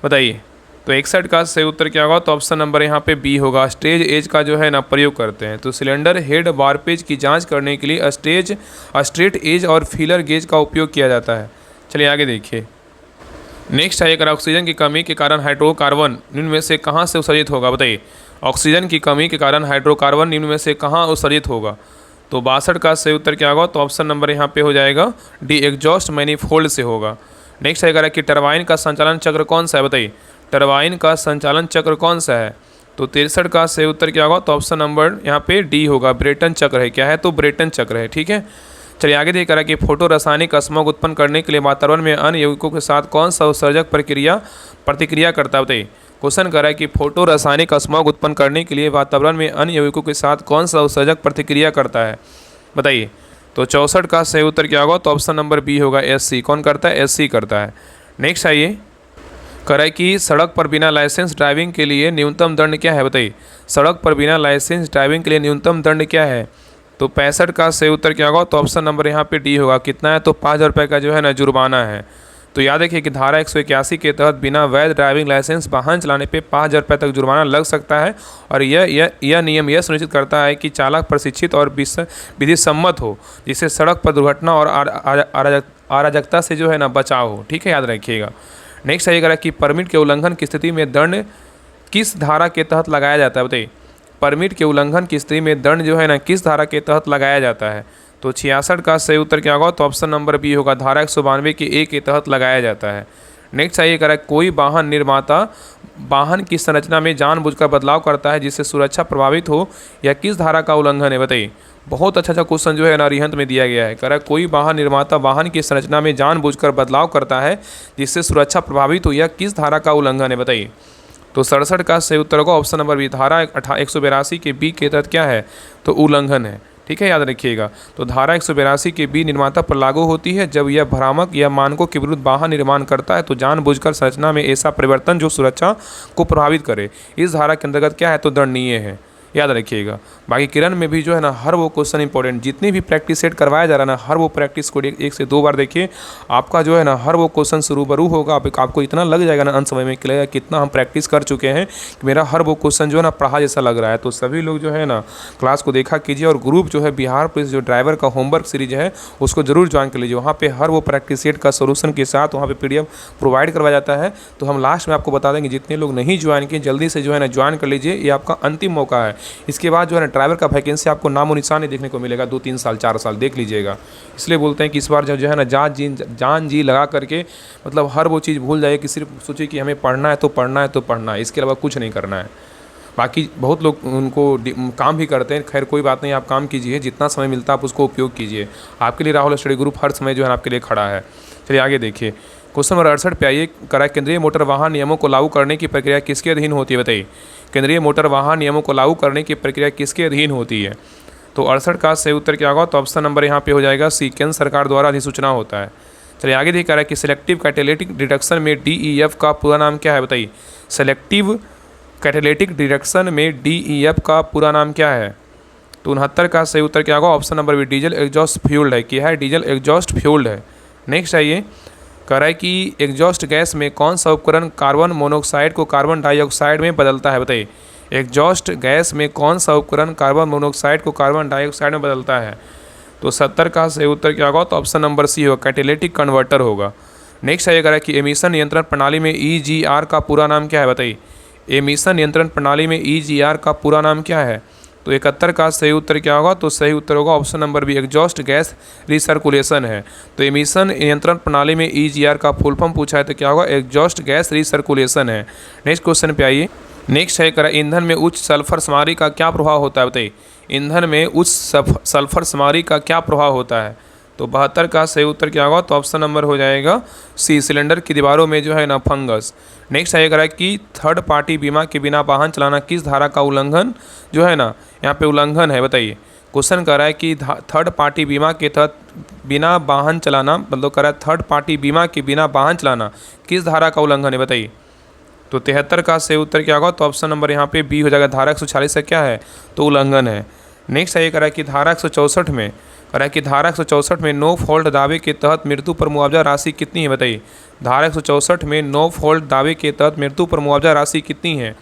बताइए। तो 61 का सही उत्तर क्या होगा? तो ऑप्शन नंबर यहाँ पे बी होगा, स्ट्रेट एज का जो है ना प्रयोग करते हैं। तो सिलेंडर हेड बारपेज की जांच करने के लिए स्ट्रेट एज और फीलर गेज का उपयोग किया जाता है। चलिए आगे देखिए। नेक्स्ट है, अगर ऑक्सीजन की कमी के कारण हाइड्रोकार्बन निम्न में से कहाँ से उत्सर्जित होगा, बताइए। ऑक्सीजन की कमी के कारण हाइड्रोकार्बन निम्न में से कहाँ उत्सर्जित होगा? तो 62 का सही उत्तर क्या होगा? तो ऑप्शन नंबर यहाँ पे हो जाएगा डी, एग्जॉस्ट मैनिफोल्ड से होगा। नेक्स्ट है, अगर कि टरबाइन का संचालन चक्र कौन सा है, बताइए। टरबाइन का संचालन चक्र कौन सा है? तो 63 का सही उत्तर क्या होगा? तो ऑप्शन नंबर यहाँ पे डी होगा, ब्रेटन चक्र है। क्या है? तो ब्रेटन चक्र है। ठीक है, चलिए आगे देख रहा है कि फोटो रासायनिक स्मॉग उत्पन्न करने के लिए वातावरण में अन्य यौगिकों के साथ कौन सा उत्सर्जक प्रतिक्रिया करता है, बताइए। क्वेश्चन कर रहा है कि फोटो रासायनिक स्मॉग उत्पन्न करने के लिए वातावरण में अन्य यौगिकों के साथ कौन सा उत्सर्जक प्रतिक्रिया करता है, बताइए। तो 64 का सही उत्तर क्या होगा? तो ऑप्शन नंबर बी होगा, SC। कौन करता है? SC करता है। नेक्स्ट आइए, कह रहा है कि सड़क पर बिना लाइसेंस ड्राइविंग के लिए न्यूनतम दंड क्या है, बताइए। सड़क पर बिना लाइसेंस ड्राइविंग के लिए न्यूनतम दंड क्या है? तो 65 का सही उत्तर क्या होगा? तो ऑप्शन नंबर यहाँ पे डी होगा। कितना है? तो 5000 रुपये का जो है ना जुर्माना है। तो याद रखिए कि धारा 181 के तहत बिना वैध ड्राइविंग लाइसेंस वाहन चलाने पे 5000 रुपये तक जुर्माना लग सकता है। और यह नियम यह सुनिश्चित करता है कि चालक प्रशिक्षित और विधि सम्मत हो, जिससे सड़क पर दुर्घटना और अराजकता से जो है ना बचाव हो। ठीक है, याद रखिएगा। नेक्स्ट है, अगर कि परमिट के उल्लंघन की स्थिति में दंड किस धारा के तहत लगाया जाता है, बताइए। परमिट के उल्लंघन की स्थिति में दंड जो है ना किस धारा के तहत लगाया जाता है? तो 66 का सही उत्तर क्या होगा? तो ऑप्शन नंबर बी होगा, धारा 192 के ए के तहत लगाया जाता है। नेक्स्ट है, करें कोई वाहन निर्माता वाहन की संरचना में जानबूझकर बदलाव करता है जिससे सुरक्षा प्रभावित हो, या किस धारा का उल्लंघन है, बताइए। बहुत अच्छा क्वेश्चन जो है ना अरिहंत में दिया गया है। कह रहा है कोई वाहन निर्माता वाहन की संरचना में जानबूझकर बदलाव करता है जिससे सुरक्षा प्रभावित हो, या किस धारा का उल्लंघन है, बताइए। तो 67 का सही उत्तर होगा ऑप्शन नंबर बी, धारा 182 के बी के तहत क्या है? तो उल्लंघन है। ठीक है, याद रखिएगा। तो धारा 182 के बी निर्माता पर लागू होती है जब यह भ्रामक या मानकों के विरुद्ध वाहन निर्माण करता है, तो जानबूझकर संरचना में ऐसा परिवर्तन जो सुरक्षा को प्रभावित करे। इस धारा के अंतर्गत क्या है? तो दंडनीय है। याद रखिएगा। बाकी किरण में भी जो है ना हर वो क्वेश्चन इंपॉर्टेंट, जितनी भी प्रैक्टिस सेट करवाया जा रहा है ना, हर वो प्रैक्टिस को 1 से 2 बार देखिए, आपका जो है ना हर वो क्वेश्चन रूबरू होगा। आपको इतना लग जाएगा ना अंत समय में कि लगेगा कितना हम प्रैक्टिस कर चुके हैं कि मेरा हर वो क्वेश्चन जो है ना पढ़ा जैसा लग रहा है। तो सभी लोग जो है ना क्लास को देखा कीजिए, और ग्रुप जो है बिहार पुलिस जो ड्राइवर का होमवर्क सीरीज है उसको जरूर ज्वाइन कर लीजिए। वहाँ पे हर वो प्रैक्टिस सेट का सोल्यूशन के साथ वहाँ पे PDF प्रोवाइड करवाया जाता है। तो हम लास्ट में आपको बता देंगे, जितने लोग नहीं ज्वाइन किए जल्दी से जो है ना ज्वाइन कर लीजिए, ये आपका अंतिम मौका है। इसके बाद जो है ना ड्राइवर का वैकेंसी आपको नामो निशान नहीं देखने को मिलेगा, 2-3 साल 4 साल देख लीजिएगा। इसलिए बोलते हैं कि इस बार जो है ना जान जी लगा करके मतलब हर वो चीज़ भूल जाइए कि सिर्फ सोचिए कि हमें पढ़ना है तो पढ़ना है तो पढ़ना है, इसके अलावा कुछ नहीं करना है। बाकी बहुत लोग उनको काम भी करते हैं, खैर कोई बात नहीं, आप काम कीजिए, जितना समय मिलता है आप उसको उपयोग कीजिए। आपके लिए राहुल स्टडी ग्रुप हर समय जो है आपके लिए खड़ा है। चलिए आगे देखिए, क्वेश्चन नंबर 68 पे आइए। करा केंद्रीय मोटर वाहन नियमों को लागू करने की प्रक्रिया किसके अधीन होती है, बताइए। केंद्रीय मोटर वाहन नियमों को लागू करने की प्रक्रिया किसके अधीन होती है? तो 68 का सही उत्तर क्या होगा? तो ऑप्शन नंबर यहाँ पे हो जाएगा सी, केंद्र सरकार द्वारा अधिसूचना होता है। चलिए आगे देखिए, कह रहा है कि सिलेक्टिव कैटेलिटिक डिडक्शन में DEF का पूरा नाम क्या है, बताइए। सेलेक्टिव कैटेलिटिक डिडक्शन में DEF का पूरा नाम क्या है? तो 69 का सही उत्तर क्या होगा? Option number B, diesel exhaust fueled है। क्या है? डीजल एग्जॉस्ट फ्यूल्ड है। नेक्स्ट आइए, कह रहा है कि एग्जॉस्ट गैस में कौन सा उपकरण कार्बन मोनोऑक्साइड को कार्बन डाइऑक्साइड में बदलता है, बताइए। एग्जॉस्ट गैस में कौन सा उपकरण कार्बन मोनोऑक्साइड को कार्बन डाइऑक्साइड में बदलता है? तो 70 का सही उत्तर क्या होगा? तो ऑप्शन नंबर सी होगा, कैटेलिटिक कन्वर्टर होगा। नेक्स्ट आइए, कह रहा है कि एमिशन नियंत्रण प्रणाली में EGR का पूरा नाम क्या है, बताइए। एमिशन नियंत्रण प्रणाली में EGR का पूरा नाम क्या है? तो 71 का सही उत्तर क्या होगा? तो सही उत्तर होगा option number B, exhaust gas recirculation है। तो एमिशन नियंत्रण प्रणाली में EGR का फुल फॉर्म पूछा है तो क्या होगा? एग्जॉस्ट गैस रिसर्कुलेशन है। नेक्स्ट क्वेश्चन पे आइए। नेक्स्ट है, करा ईंधन में उच्च सल्फर सामग्री का क्या प्रभाव होता है, बताइए। ईंधन में उच्च सल्फर सामग्री का क्या प्रभाव होता है? तो 72 का सही उत्तर क्या होगा? तो ऑप्शन नंबर हो जाएगा सी, सिलेंडर की दीवारों में जो है ना फंगस। नेक्स्ट आइए, करा है कि थर्ड पार्टी बीमा के बिना वाहन चलाना किस धारा का उल्लंघन जो है ना यहाँ पे उल्लंघन है, बताइए। क्वेश्चन कर रहा है कि थर्ड पार्टी बीमा के तहत बिना वाहन चलाना, मतलब कर रहा है थर्ड पार्टी बीमा के बिना वाहन चलाना किस धारा का उल्लंघन है, बताइए। तो 73 का सही उत्तर क्या होगा? तो ऑप्शन नंबर यहाँ पे बी हो जाएगा, धारा 146 से क्या है? तो उल्लंघन है। नेक्स्ट आइए, कह रहा है कि धारा 164 में, कह रहा है कि धारा 164 में नो फॉल्ट दावे के तहत मृत्यु पर मुआवजा राशि कितनी है, बताइए। धारा 164 में नो फॉल्ट दावे के तहत मृत्यु पर मुआवजा राशि कितनी है?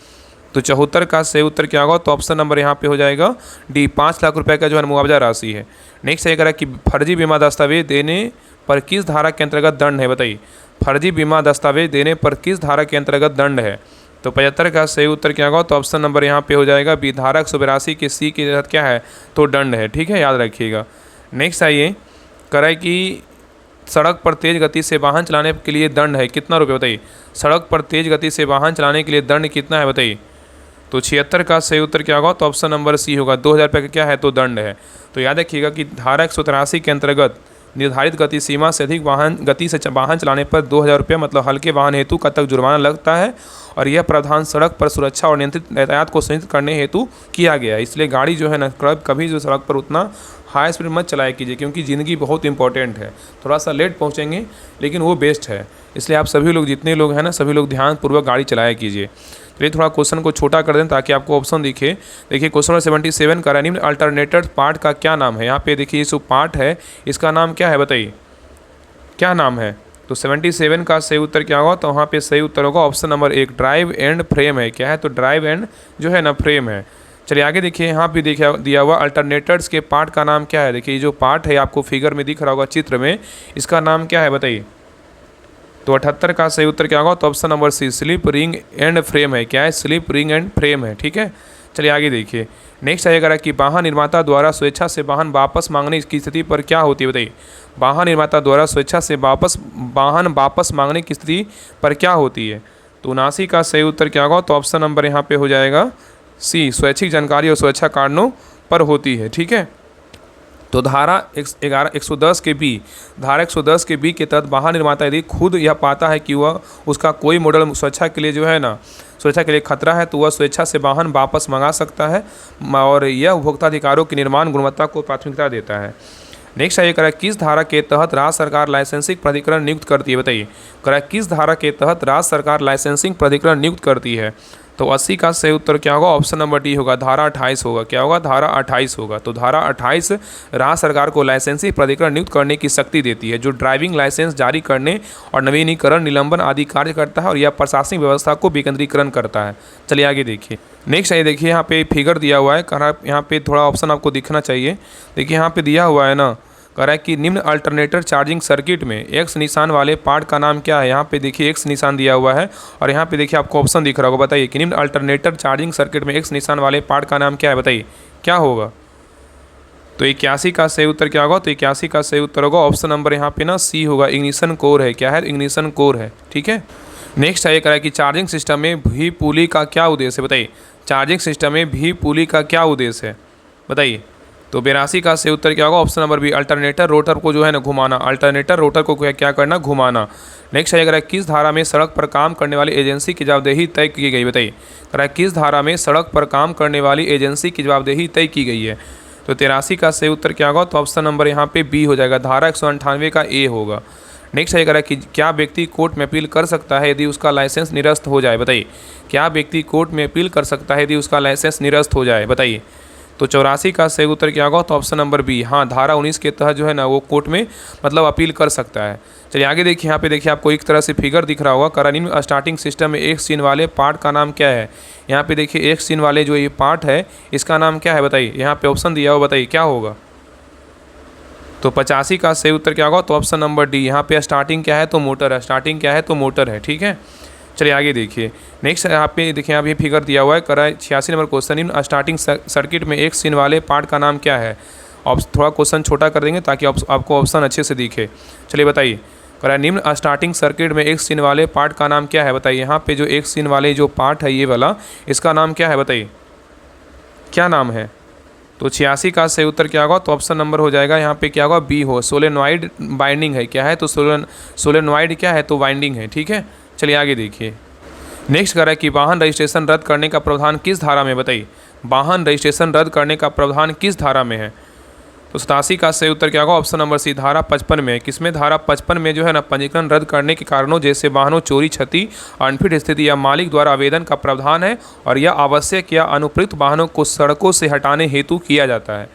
तो 74 का सही उत्तर क्या होगा? तो ऑप्शन नंबर यहाँ पे हो जाएगा डी, 5 लाख रुपए का जो है मुआवजा राशि है। नेक्स्ट ये कह रहा है कि फर्जी बीमा दस्तावेज देने पर किस धारा के अंतर्गत दंड है, बताइए। फर्जी बीमा दस्तावेज देने पर किस धारा के अंतर्गत दंड है? तो 75 का सही उत्तर क्या होगा? तो ऑप्शन नंबर यहाँ पे हो जाएगा बी, धारा 182 के सी के तहत क्या है? तो दंड है। ठीक है, याद रखिएगा। नेक्स्ट आइए, कह रहा है कि सड़क पर तेज गति से वाहन चलाने के लिए दंड है कितना रुपये, बताइए। सड़क पर तेज गति से वाहन चलाने के लिए दंड कितना है, बताइए। तो 76 का सही उत्तर क्या होगा? तो ऑप्शन नंबर सी होगा, 2000 रुपये का क्या है? तो दंड है। तो याद रखिएगा कि धारा 183 के अंतर्गत निर्धारित गति सीमा से अधिक वाहन गति से वाहन चलाने पर 2000 रुपये मतलब हल्के वाहन हेतु कब तक जुर्माना लगता है, और यह प्रावधान सड़क पर सुरक्षा और नियंत्रित यातायात को सुनिश्चित करने हेतु किया गया है। इसलिए गाड़ी जो है ना कभी जो सड़क पर उतना हाई स्पीड मत चलाया कीजिए, क्योंकि ज़िंदगी बहुत इंपॉर्टेंट है। थोड़ा सा लेट पहुंचेंगे लेकिन वो बेस्ट है, इसलिए आप सभी लोग जितने लोग हैं ना सभी लोग ध्यानपूर्वक गाड़ी चलाया कीजिए। चलिए थोड़ा क्वेश्चन को छोटा कर दें ताकि आपको ऑप्शन दिखे। देखिए क्वेश्चन नंबर 77 का निम्न अल्टरनेटेड पार्ट का क्या नाम है? यहाँ पे देखिए ये जो पार्ट है इसका नाम क्या है, बताइए क्या नाम है? तो 77 का सही उत्तर क्या होगा? तो वहाँ पे सही उत्तर होगा option number 1, drive and frame है। क्या है? तो ड्राइव एंड जो है ना फ्रेम है। चलिए आगे देखिए, यहाँ पे देखिए दिया हुआ अल्टरनेटर्स के पार्ट का नाम क्या है? देखिए जो पार्ट है आपको फिगर में दिख रहा होगा चित्र में, इसका नाम क्या है, बताइए। तो 78 का सही उत्तर क्या होगा? तो option number C, slip ring end frame है। क्या है? स्लिप रिंग एंड फ्रेम है। ठीक है, चलिए आगे देखिए। नेक्स्ट आएगा कि वाहन निर्माता द्वारा स्वेच्छा से वाहन वापस मांगने की स्थिति पर क्या होती है, बताइए। वाहन निर्माता द्वारा स्वेच्छा से वाहन वापस मांगने की स्थिति पर क्या होती है? तो 79 का सही उत्तर क्या होगा? तो ऑप्शन नंबर यहाँ पे हो जाएगा सी, स्वैच्छिक जानकारी और सुरक्षा कारणों पर होती है। ठीक है, तो धारा 110 के बी, धारा 110 के बी के तहत वाहन निर्माता यदि खुद यह पाता है कि वह उसका कोई मॉडल सुरक्षा के लिए जो है ना सुरक्षा के लिए खतरा है, तो वह स्वेच्छा से वाहन वापस मंगा सकता है, और यह उपभोक्ता अधिकारों की निर्माण गुणवत्ता को प्राथमिकता देता है। नेक्स्ट है, करा किस धारा के तहत राज्य सरकार लाइसेंसिंग प्राधिकरण नियुक्त करती है, बताइए। करा किस धारा के तहत राज्य सरकार लाइसेंसिंग प्राधिकरण नियुक्त करती है? तो 80 का सही उत्तर क्या होगा? ऑप्शन नंबर डी होगा, धारा 28 होगा। क्या होगा? धारा 28 होगा। तो धारा 28 राज्य सरकार को लाइसेंसी प्राधिकरण नियुक्त करने की शक्ति देती है, जो ड्राइविंग लाइसेंस जारी करने और नवीनीकरण, निलंबन आदि कार्य करता है, और यह प्रशासनिक व्यवस्था को विकेंद्रीकरण करता है। चलिए आगे देखिए। नेक्स्ट ये देखिए, यहाँ पे फिगर दिया हुआ है, यहाँ पे थोड़ा ऑप्शन आपको दिखना चाहिए। देखिए यहाँ पे दिया हुआ है ना, कह रहा है कि निम्न अल्टरनेटर चार्जिंग सर्किट में एक्स निशान वाले पार्ट का नाम क्या है। यहाँ पे देखिए एक्स निशान दिया हुआ है, और यहाँ पे देखिए आपको ऑप्शन दिख रहा होगा। बताइए कि निम्न अल्टरनेटर चार्जिंग सर्किट में एक्स निशान वाले पार्ट का नाम क्या है? बताइए क्या होगा? तो 81 का सही उत्तर क्या होगा? तो 81 का सही उत्तर होगा ऑप्शन नंबर यहाँ पे ना सी होगा, इग्निशन कोर है। क्या है? इग्निशन कोर है। ठीक है। नेक्स्ट है, कह रहा है कि चार्जिंग सिस्टम में भी पुली का क्या उद्देश्य है? बताइए चार्जिंग सिस्टम में भी पुली का क्या उद्देश्य है? बताइए। तो 82 का सही उत्तर क्या होगा? Option number B, alternator rotor को जो है ना घुमाना। अल्टरनेटर रोटर को क्या करना? घुमाना। नेक्स्ट है, अगर किस धारा में सड़क पर काम करने वाली एजेंसी की जवाबदेही तय की गई? बताइए कह रहा है किस धारा में सड़क पर काम करने वाली एजेंसी की जवाबदेही तय की गई है? तो 83 का सही उत्तर क्या होगा? तो ऑप्शन नंबर यहाँ पे बी हो जाएगा, धारा 198 का ए होगा। नेक्स्ट है, कह रहा है कि क्या व्यक्ति कोर्ट में अपील कर सकता है यदि उसका लाइसेंस निरस्त हो जाए? बताइए क्या व्यक्ति कोर्ट में अपील कर सकता है यदि उसका लाइसेंस निरस्त हो जाए? बताइए। तो 84 का सही उत्तर क्या होगा? तो ऑप्शन नंबर बी, हाँ, धारा 19 के तहत जो है ना वो कोर्ट में मतलब अपील कर सकता है। चलिए आगे देखिए, यहाँ पे देखिए आपको एक तरह से फिगर दिख रहा होगा। करानिम स्टार्टिंग सिस्टम में एक सीन वाले पार्ट का नाम क्या है? यहाँ पे देखिए एक सीन वाले जो ये पार्ट है इसका नाम क्या है? बताइए। यहाँ पे ऑप्शन दिया हो, बताइए क्या होगा? तो 85 का सही उत्तर क्या होगा? तो ऑप्शन नंबर डी, यहाँ पे स्टार्टिंग क्या है? तो मोटर है। स्टार्टिंग क्या है? तो मोटर है। ठीक है। चलिए आगे देखिए। नेक्स्ट यहाँ पे देखिए, यहाँ पे फिगर दिया हुआ है। करा 86 number question, in starting circuit में एक सीन वाले पार्ट का नाम क्या है? थोड़ा क्वेश्चन छोटा कर देंगे ताकि आपको ऑप्शन अच्छे से दिखे। चलिए बताइए। करा निम्न स्टार्टिंग सर्किट में एक सीन वाले पार्ट का नाम क्या है? बताइए। यहाँ पे जो एक सीन वाले जो पार्ट है ये वाला, इसका नाम क्या है? बताइए क्या नाम है? तो 86 का सही उत्तर क्या होगा? तो ऑप्शन नंबर हो जाएगा यहाँ पे क्या होगा? बी हो, सोलेनॉइड बाइंडिंग है। क्या है? तो सोलेनॉइड क्या है? तो बाइंडिंग है। ठीक है। चलिए आगे देखिए। नेक्स्ट कह रहा है कि वाहन रजिस्ट्रेशन रद्द करने का प्रावधान किस धारा में? बताइए वाहन रजिस्ट्रेशन रद्द करने का प्रावधान किस धारा में है? तो 87 का सही उत्तर क्या होगा? ऑप्शन नंबर सी, धारा 55 में। किसमें? धारा 55 में जो है ना पंजीकरण रद्द करने के कारणों जैसे वाहनों चोरी, क्षति, अनफिट स्थिति या मालिक द्वारा आवेदन का प्रावधान है, और यह आवश्यक या अनुपयुक्त वाहनों को सड़कों से हटाने हेतु किया जाता है।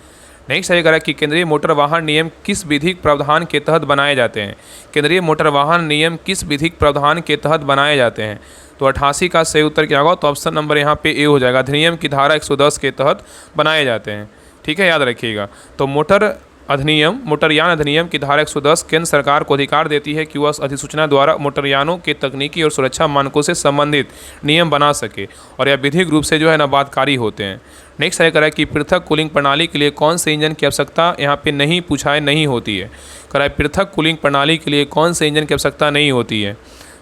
नेक्स्ट है कह कि केंद्रीय मोटर वाहन नियम किस विधिक प्रावधान के तहत बनाए जाते हैं? केंद्रीय मोटर वाहन नियम किस विधिक प्रावधान के तहत बनाए जाते हैं? तो 88 का सही उत्तर क्या होगा? तो ऑप्शन नंबर यहाँ पे ए हो जाएगा, अधिनियम की धारा 110 के तहत बनाए जाते हैं। ठीक है, याद रखिएगा। तो मोटरयान अधिनियम की धारा 110 केंद्र सरकार को अधिकार देती है कि वह अधिसूचना द्वारा मोटरयानों के तकनीकी और सुरक्षा मानकों से संबंधित नियम बना सके, और यह विधिक रूप से जो है ना बाध्यकारी होते हैं। नेक्स्ट है कह रहा है कि पृथक कूलिंग प्रणाली के लिए कौन से इंजन की आवश्यकता यहाँ पे नहीं पूछा नहीं होती है? कह रहा है पृथक कूलिंग प्रणाली के लिए कौन से इंजन की आवश्यकता नहीं होती है?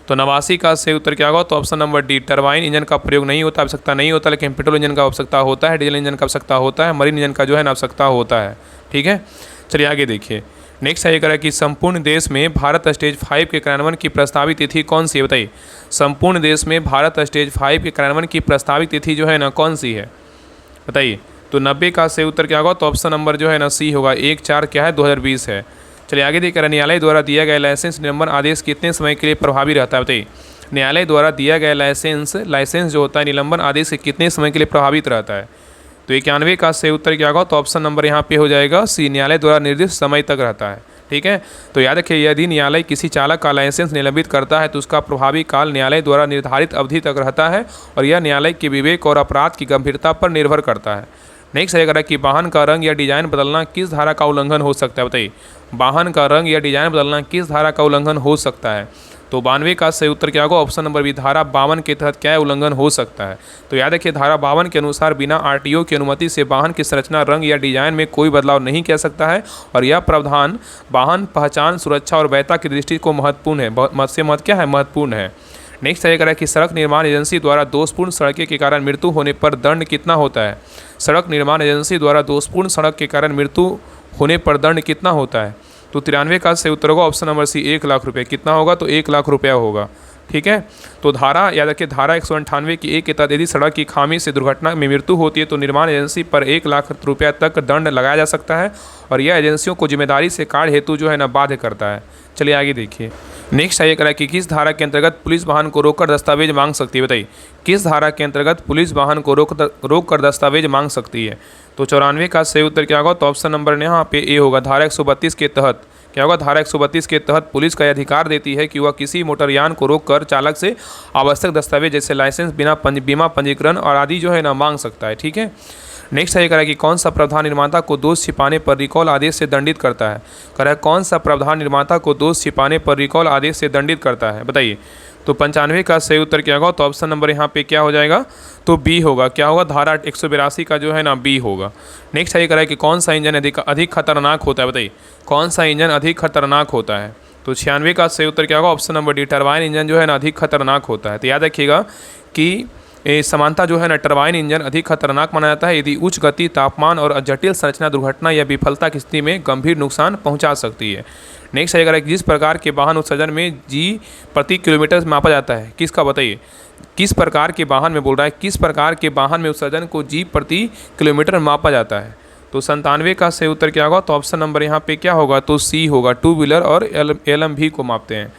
तो 89 का सही उत्तर क्या होगा? तो option number D, turbine engine का प्रयोग नहीं होता, आवश्यकता नहीं होता, लेकिन पेट्रोल इंजन का आवश्यकता होता है, डीजल इंजन का आवश्यकता होता है, मरीन इंजन का जो है ना आवश्यकता होता है। ठीक है। चलिए आगे देखिए। नेक्स्ट है ये कह रहा है कि संपूर्ण देश में भारत स्टेज 5 के कार्यान्वयन की प्रस्तावित तिथि कौन सी है? बताइए संपूर्ण देश में भारत स्टेज 5 के कार्यान्वयन की प्रस्तावित तिथि जो है ना कौन सी है? बताइए। तो 90 का सही उत्तर क्या होगा? तो ऑप्शन नंबर जो है ना सी होगा, 1/4 क्या है? 2020 है। चलिए आगे देखिए, न्यायालय द्वारा दिया गया लाइसेंस निलंबन आदेश कितने समय के लिए प्रभावी रहता है? बताइए न्यायालय द्वारा दिया गया लाइसेंस जो होता है निलंबन आदेश से कितने समय के लिए प्रभावित रहता है? तो 91 का सही उत्तर क्या होगा? तो ऑप्शन नंबर यहाँ पे हो जाएगा सी, न्यायालय द्वारा निर्दिष्ट समय तक रहता है। ठीक है। तो याद रखिए, यदि न्यायालय किसी चालक का लाइसेंस निलंबित करता है तो उसका प्रभावी काल न्यायालय द्वारा निर्धारित अवधि तक रहता है, और यह न्यायालय के विवेक और अपराध की गंभीरता पर निर्भर करता है। नेक्स्ट है कि वाहन का रंग या डिजाइन बदलना किस धारा का उल्लंघन हो सकता है? बताइए वाहन का रंग या डिजाइन बदलना किस धारा का उल्लंघन हो सकता है? तो 92 का सही उत्तर क्या होगा? ऑप्शन नंबर बी, धारा 52 के तहत क्या उल्लंघन हो सकता है? तो याद रखिए, धारा 52 के अनुसार बिना आरटीओ की अनुमति से वाहन की संरचना, रंग या डिजाइन में कोई बदलाव नहीं किया सकता है, और यह प्रावधान वाहन पहचान, सुरक्षा और वैधता की दृष्टि को महत्वपूर्ण है। क्या है? महत्वपूर्ण है। नेक्स्ट है कि सड़क निर्माण एजेंसी द्वारा दोषपूर्ण सड़क के कारण मृत्यु होने पर दंड कितना होता है? सड़क निर्माण एजेंसी द्वारा दोषपूर्ण सड़क के कारण मृत्यु होने पर दंड कितना होता है? तो 93 का सही उत्तर होगा ऑप्शन नंबर सी, 1 लाख रुपये। कितना होगा? तो 1 लाख रुपया होगा। ठीक है। तो धारा याद रखिए, धारा 198 की 1 के तहत यदि सड़क की खामी से दुर्घटना में मृत्यु होती है तो निर्माण एजेंसी पर 1 लाख रुपया तक दंड लगाया जा सकता है, और यह एजेंसियों को जिम्मेदारी से कार्य हेतु जो है ना बाध्य करता है। चलिए आगे देखिए। नेक्स्ट आइए करा कि किस धारा के अंतर्गत पुलिस वाहन को रोककर दस्तावेज मांग सकती है, बताइए किस धारा के अंतर्गत पुलिस वाहन को रोक कर दस्तावेज मांग सकती है। तो 94 का सही उत्तर क्या होगा, तो ऑप्शन नंबर यहाँ पे ए होगा। धारा 132 के तहत क्या होगा, धारा 132 के तहत पुलिस का यह अधिकार देती है कि वह किसी मोटरयान को रोककर चालक से आवश्यक दस्तावेज जैसे लाइसेंस, बीमा पंजीकरण और आदि जो है ना मांग सकता है। ठीक है। नेक्स्ट है कह रहा है कि कौन सा प्रावधान निर्माता को दोष छिपाने पर रिकॉल आदेश से दंडित करता है। कह रहा है कौन सा प्रावधान निर्माता को दोष छिपाने पर रिकॉल आदेश से दंडित करता है, बताइए। तो 95 का सही उत्तर क्या होगा, तो ऑप्शन नंबर यहाँ पे क्या हो जाएगा, तो बी होगा। क्या होगा, धारा 182 का जो है ना बी होगा। नेक्स्ट ये कह रहा है कि कौन सा इंजन अधिक खतरनाक होता है, बताइए कौन सा इंजन अधिक खतरनाक होता है। तो 96 का सही उत्तर क्या होगा, option number D, turbine engine जो है ना अधिक खतरनाक होता है। तो याद रखिएगा कि समानता जो है ना टरबाइन इंजन अधिक खतरनाक माना जाता है यदि उच्च गति, तापमान और जटिल संरचना दुर्घटना या विफलता की स्थिति में गंभीर नुकसान पहुंचा सकती है। नेक्स्ट है जिस प्रकार के वाहन उत्सर्जन में जी प्रति किलोमीटर मापा जाता है, किसका, बताइए किस प्रकार के वाहन में बोल रहा है, किस प्रकार के वाहन में उत्सर्जन को जी प्रति किलोमीटर मापा जाता है। तो 97 का सही उत्तर क्या होगा, तो ऑप्शन नंबर यहाँ पे क्या होगा, तो सी होगा। 2 व्हीलर और LMV को मापते हैं।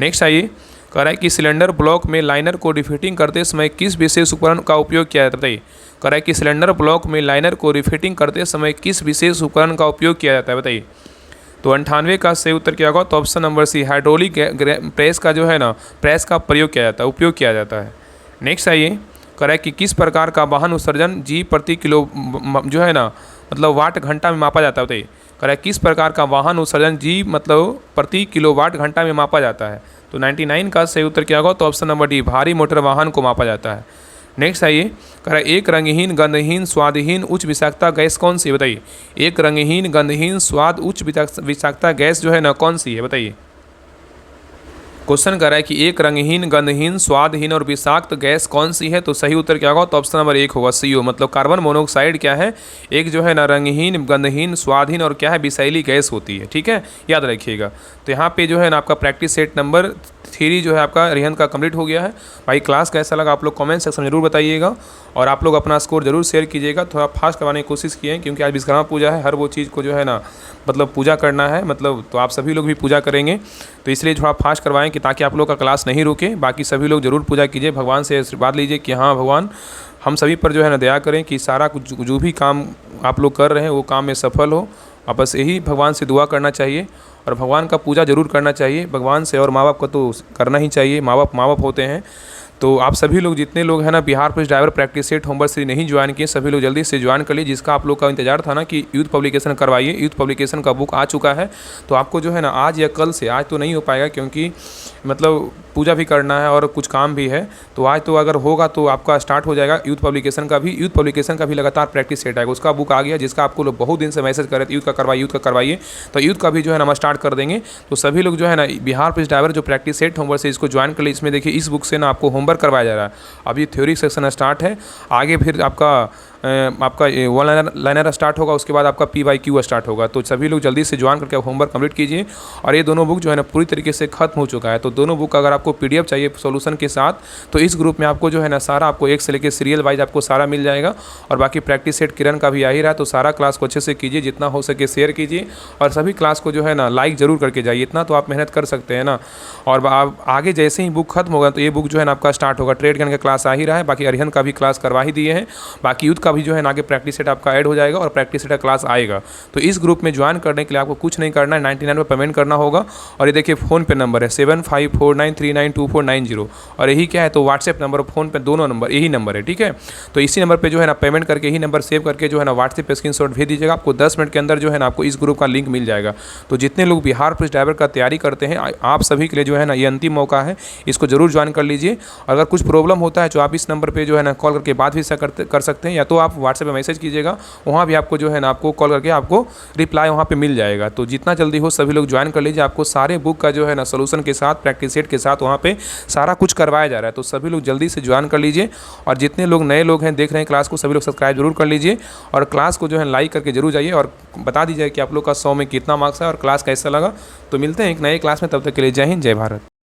नेक्स्ट आइए कह रहा है कि सिलेंडर ब्लॉक में लाइनर को रिफिटिंग करते समय किस विशेष उपकरण का उपयोग किया जाता है, बताइए। कह रहा है कि सिलेंडर ब्लॉक में लाइनर को रिफिटिंग करते समय किस विशेष उपकरण का उपयोग किया जाता है, बताइए। तो 98 का सही उत्तर क्या होगा, तो option number C, hydraulic press का जो है ना प्रेस का प्रयोग किया जाता है, उपयोग किया जाता है। नेक्स्ट आइए कह रहा है कि किस प्रकार का वाहन उत्सर्जन जी प्रति किलो जो है ना मतलब वाट घंटा में मापा जाता है, बताइए। कह रहा है किस प्रकार का वाहन उत्सर्जन जी मतलब प्रति किलोवाट घंटा में मापा जाता है। तो 99 का सही उत्तर क्या होगा, तो ऑप्शन नंबर डी, भारी मोटर वाहन को मापा जाता है। नेक्स्ट आइए कह रहा है एक रंगहीन, गंधहीन, स्वादहीन, उच्च विषाक्तता गैस कौन सी है, बताइए। एक रंगहीन, गंधहीन, स्वाद, उच्च विषाक्तता गैस जो है ना कौन सी है, बताइए। क्वेश्चन कर रहा है कि एक रंगहीन, गंधहीन, स्वादहीन और विषाक्त गैस कौन सी है। तो सही उत्तर क्या होगा, तो ऑप्शन नंबर 1 होगा, CO मतलब कार्बन मोनोऑक्साइड क्या है, एक जो है ना रंगहीन, गंधहीन, स्वादहीन और क्या है विषैली गैस होती है। ठीक है, याद रखिएगा। तो यहाँ पे जो है ना आपका प्रैक्टिस सेट नंबर 3 जो है आपका रिहन का कंप्लीट हो गया है। भाई क्लास कैसा लगा आप लोग कमेंट सेक्शन में जरूर बताइएगा और आप लोग अपना स्कोर जरूर शेयर कीजिएगा। थोड़ा फास्ट करवाने की कोशिश किए क्योंकि आज विश्वकर्मा पूजा है, हर वो चीज़ को जो है ना मतलब पूजा करना है मतलब, तो आप सभी लोग भी पूजा करेंगे तो इसलिए थोड़ा फास्ट करवाएं कि ताकि आप लोग का क्लास नहीं रुके। बाकी सभी लोग जरूर पूजा कीजिए, भगवान से आशीर्वाद लीजिए कि हाँ भगवान हम सभी पर जो है ना दया करें कि सारा कुछ जो भी काम आप लोग कर रहे हैं वो काम में सफल हो। आप बस यही भगवान से दुआ करना चाहिए और भगवान का पूजा जरूर करना चाहिए भगवान से, और माँ बाप का तो करना ही चाहिए, माँ बाप होते हैं। तो आप सभी लोग जितने लोग हैं ना Bihar police driver practice set homework से नहीं ज्वाइन किए, सभी लोग जल्दी से ज्वाइन कर लिए। जिसका आप लोग का इंतजार था ना कि यूथ पब्लिकेशन करवाइए, यूथ पब्लिकेशन का बुक आ चुका है। तो आपको जो है ना आज या कल से, आज तो नहीं हो पाएगा क्योंकि मतलब पूजा भी करना है और कुछ काम भी है, तो आज तो अगर होगा तो आपका स्टार्ट हो जाएगा यूथ पब्लिकेशन का भी लगातार प्रैक्टिस सेट आएगा। उसका बुक आ गया जिसका आपको लोग बहुत दिन से मैसेज कर रहे थे यूथ का करवाइए, तो यूथ का भी जो है ना हम स्टार्ट कर देंगे। तो सभी लोग जो है ना बिहार पुलिस ड्राइवर जो प्रैक्टिस सेट होमवर्क से इसको ज्वाइन कर लिए। इसमें देखिए इस बुक से ना आपको होमवर्क करवाया जा रहा है। अभी थ्योरी सेक्शन स्टार्ट है, आगे फिर आपका वन लाइनर स्टार्ट होगा, उसके बाद आपका PYQ स्टार्ट होगा। तो सभी लोग जल्दी से ज्वाइन करके होमवर्क कंप्लीट कीजिए। और ये दोनों बुक जो है ना पूरी तरीके से खत्म हो चुका है। तो दोनों बुक अगर आपको PDF चाहिए सॉल्यूशन के साथ तो इस ग्रुप में आपको जो है ना सारा आपको एक से लेकर सीरियल वाइज आपको सारा मिल जाएगा। और बाकी प्रैक्टिस सेट किरण का भी आ ही रहा है, तो सारा क्लास को अच्छे से कीजिए, जितना हो सके शेयर कीजिए और सभी क्लास को जो है ना लाइक ज़रूर करके जाइए। इतना तो आप मेहनत कर सकते हैं ना। और आप आगे जैसे ही बुक खत्म होगा तो ये बुक जो है ना आपका स्टार्ट होगा। ट्रेड गन का क्लास आ ही रहा है, बाकी अरिहन का भी क्लास करवा ही दिए हैं। बाकी यूथ का भी जो है ना आगे प्रैक्टिस सेट आपका ऐड हो जाएगा और प्रैक्टिस सेट का क्लास आएगा। तो इस ग्रुप में ज्वाइन करने के लिए आपको कुछ नहीं करना है, 99 में पेमेंट करना होगा। और ये देखिए फ़ोन पे नंबर है 7549392490 और यही क्या है तो व्हाट्सएप नंबर, फ़ोन पे दोनों नंबर यही नंबर है। ठीक है, तो इसी नंबर पे जो है ना पेमेंट करके यही नंबर सेव करके जो है ना व्हाट्सएप पे स्क्रीनशॉट भेज दीजिएगा। आपको 10 मिनट के अंदर जो है ना आपको इस ग्रुप का लिंक मिल जाएगा। तो जितने लोग बिहार पुलिस ड्राइवर का तैयारी करते हैं आप सभी के लिए जो है ना ये अंतिम मौका है, इसको जरूर ज्वाइन कर लीजिए। अगर कुछ प्रॉब्लम होता है तो आप इस नंबर पर जो है ना कॉल करके बात भी कर सकते हैं, या तो आप व्हाट्सएप पर मैसेज कीजिएगा, वहाँ भी आपको जो है ना आपको कॉल करके आपको रिप्लाई वहाँ पे मिल जाएगा। तो जितना जल्दी हो सभी लोग ज्वाइन कर लीजिए। आपको सारे बुक का जो है ना सोल्यूशन के साथ प्रैक्टिस सेट के साथ वहाँ पे सारा कुछ करवाया जा रहा है। तो सभी लोग जल्दी से ज्वाइन कर लीजिए। और जितने लोग नए लोग हैं देख रहे हैं क्लास को, सभी लोग सब्सक्राइब जरूर कर लीजिए और क्लास को जो है लाइक करके जरूर जाइए और बता दीजिए कि आप लोग का 100 में कितना मार्क्स है और क्लास कैसा लगा। तो मिलते हैं एक नए क्लास में, तब तक के लिए जय हिंद, जय भारत।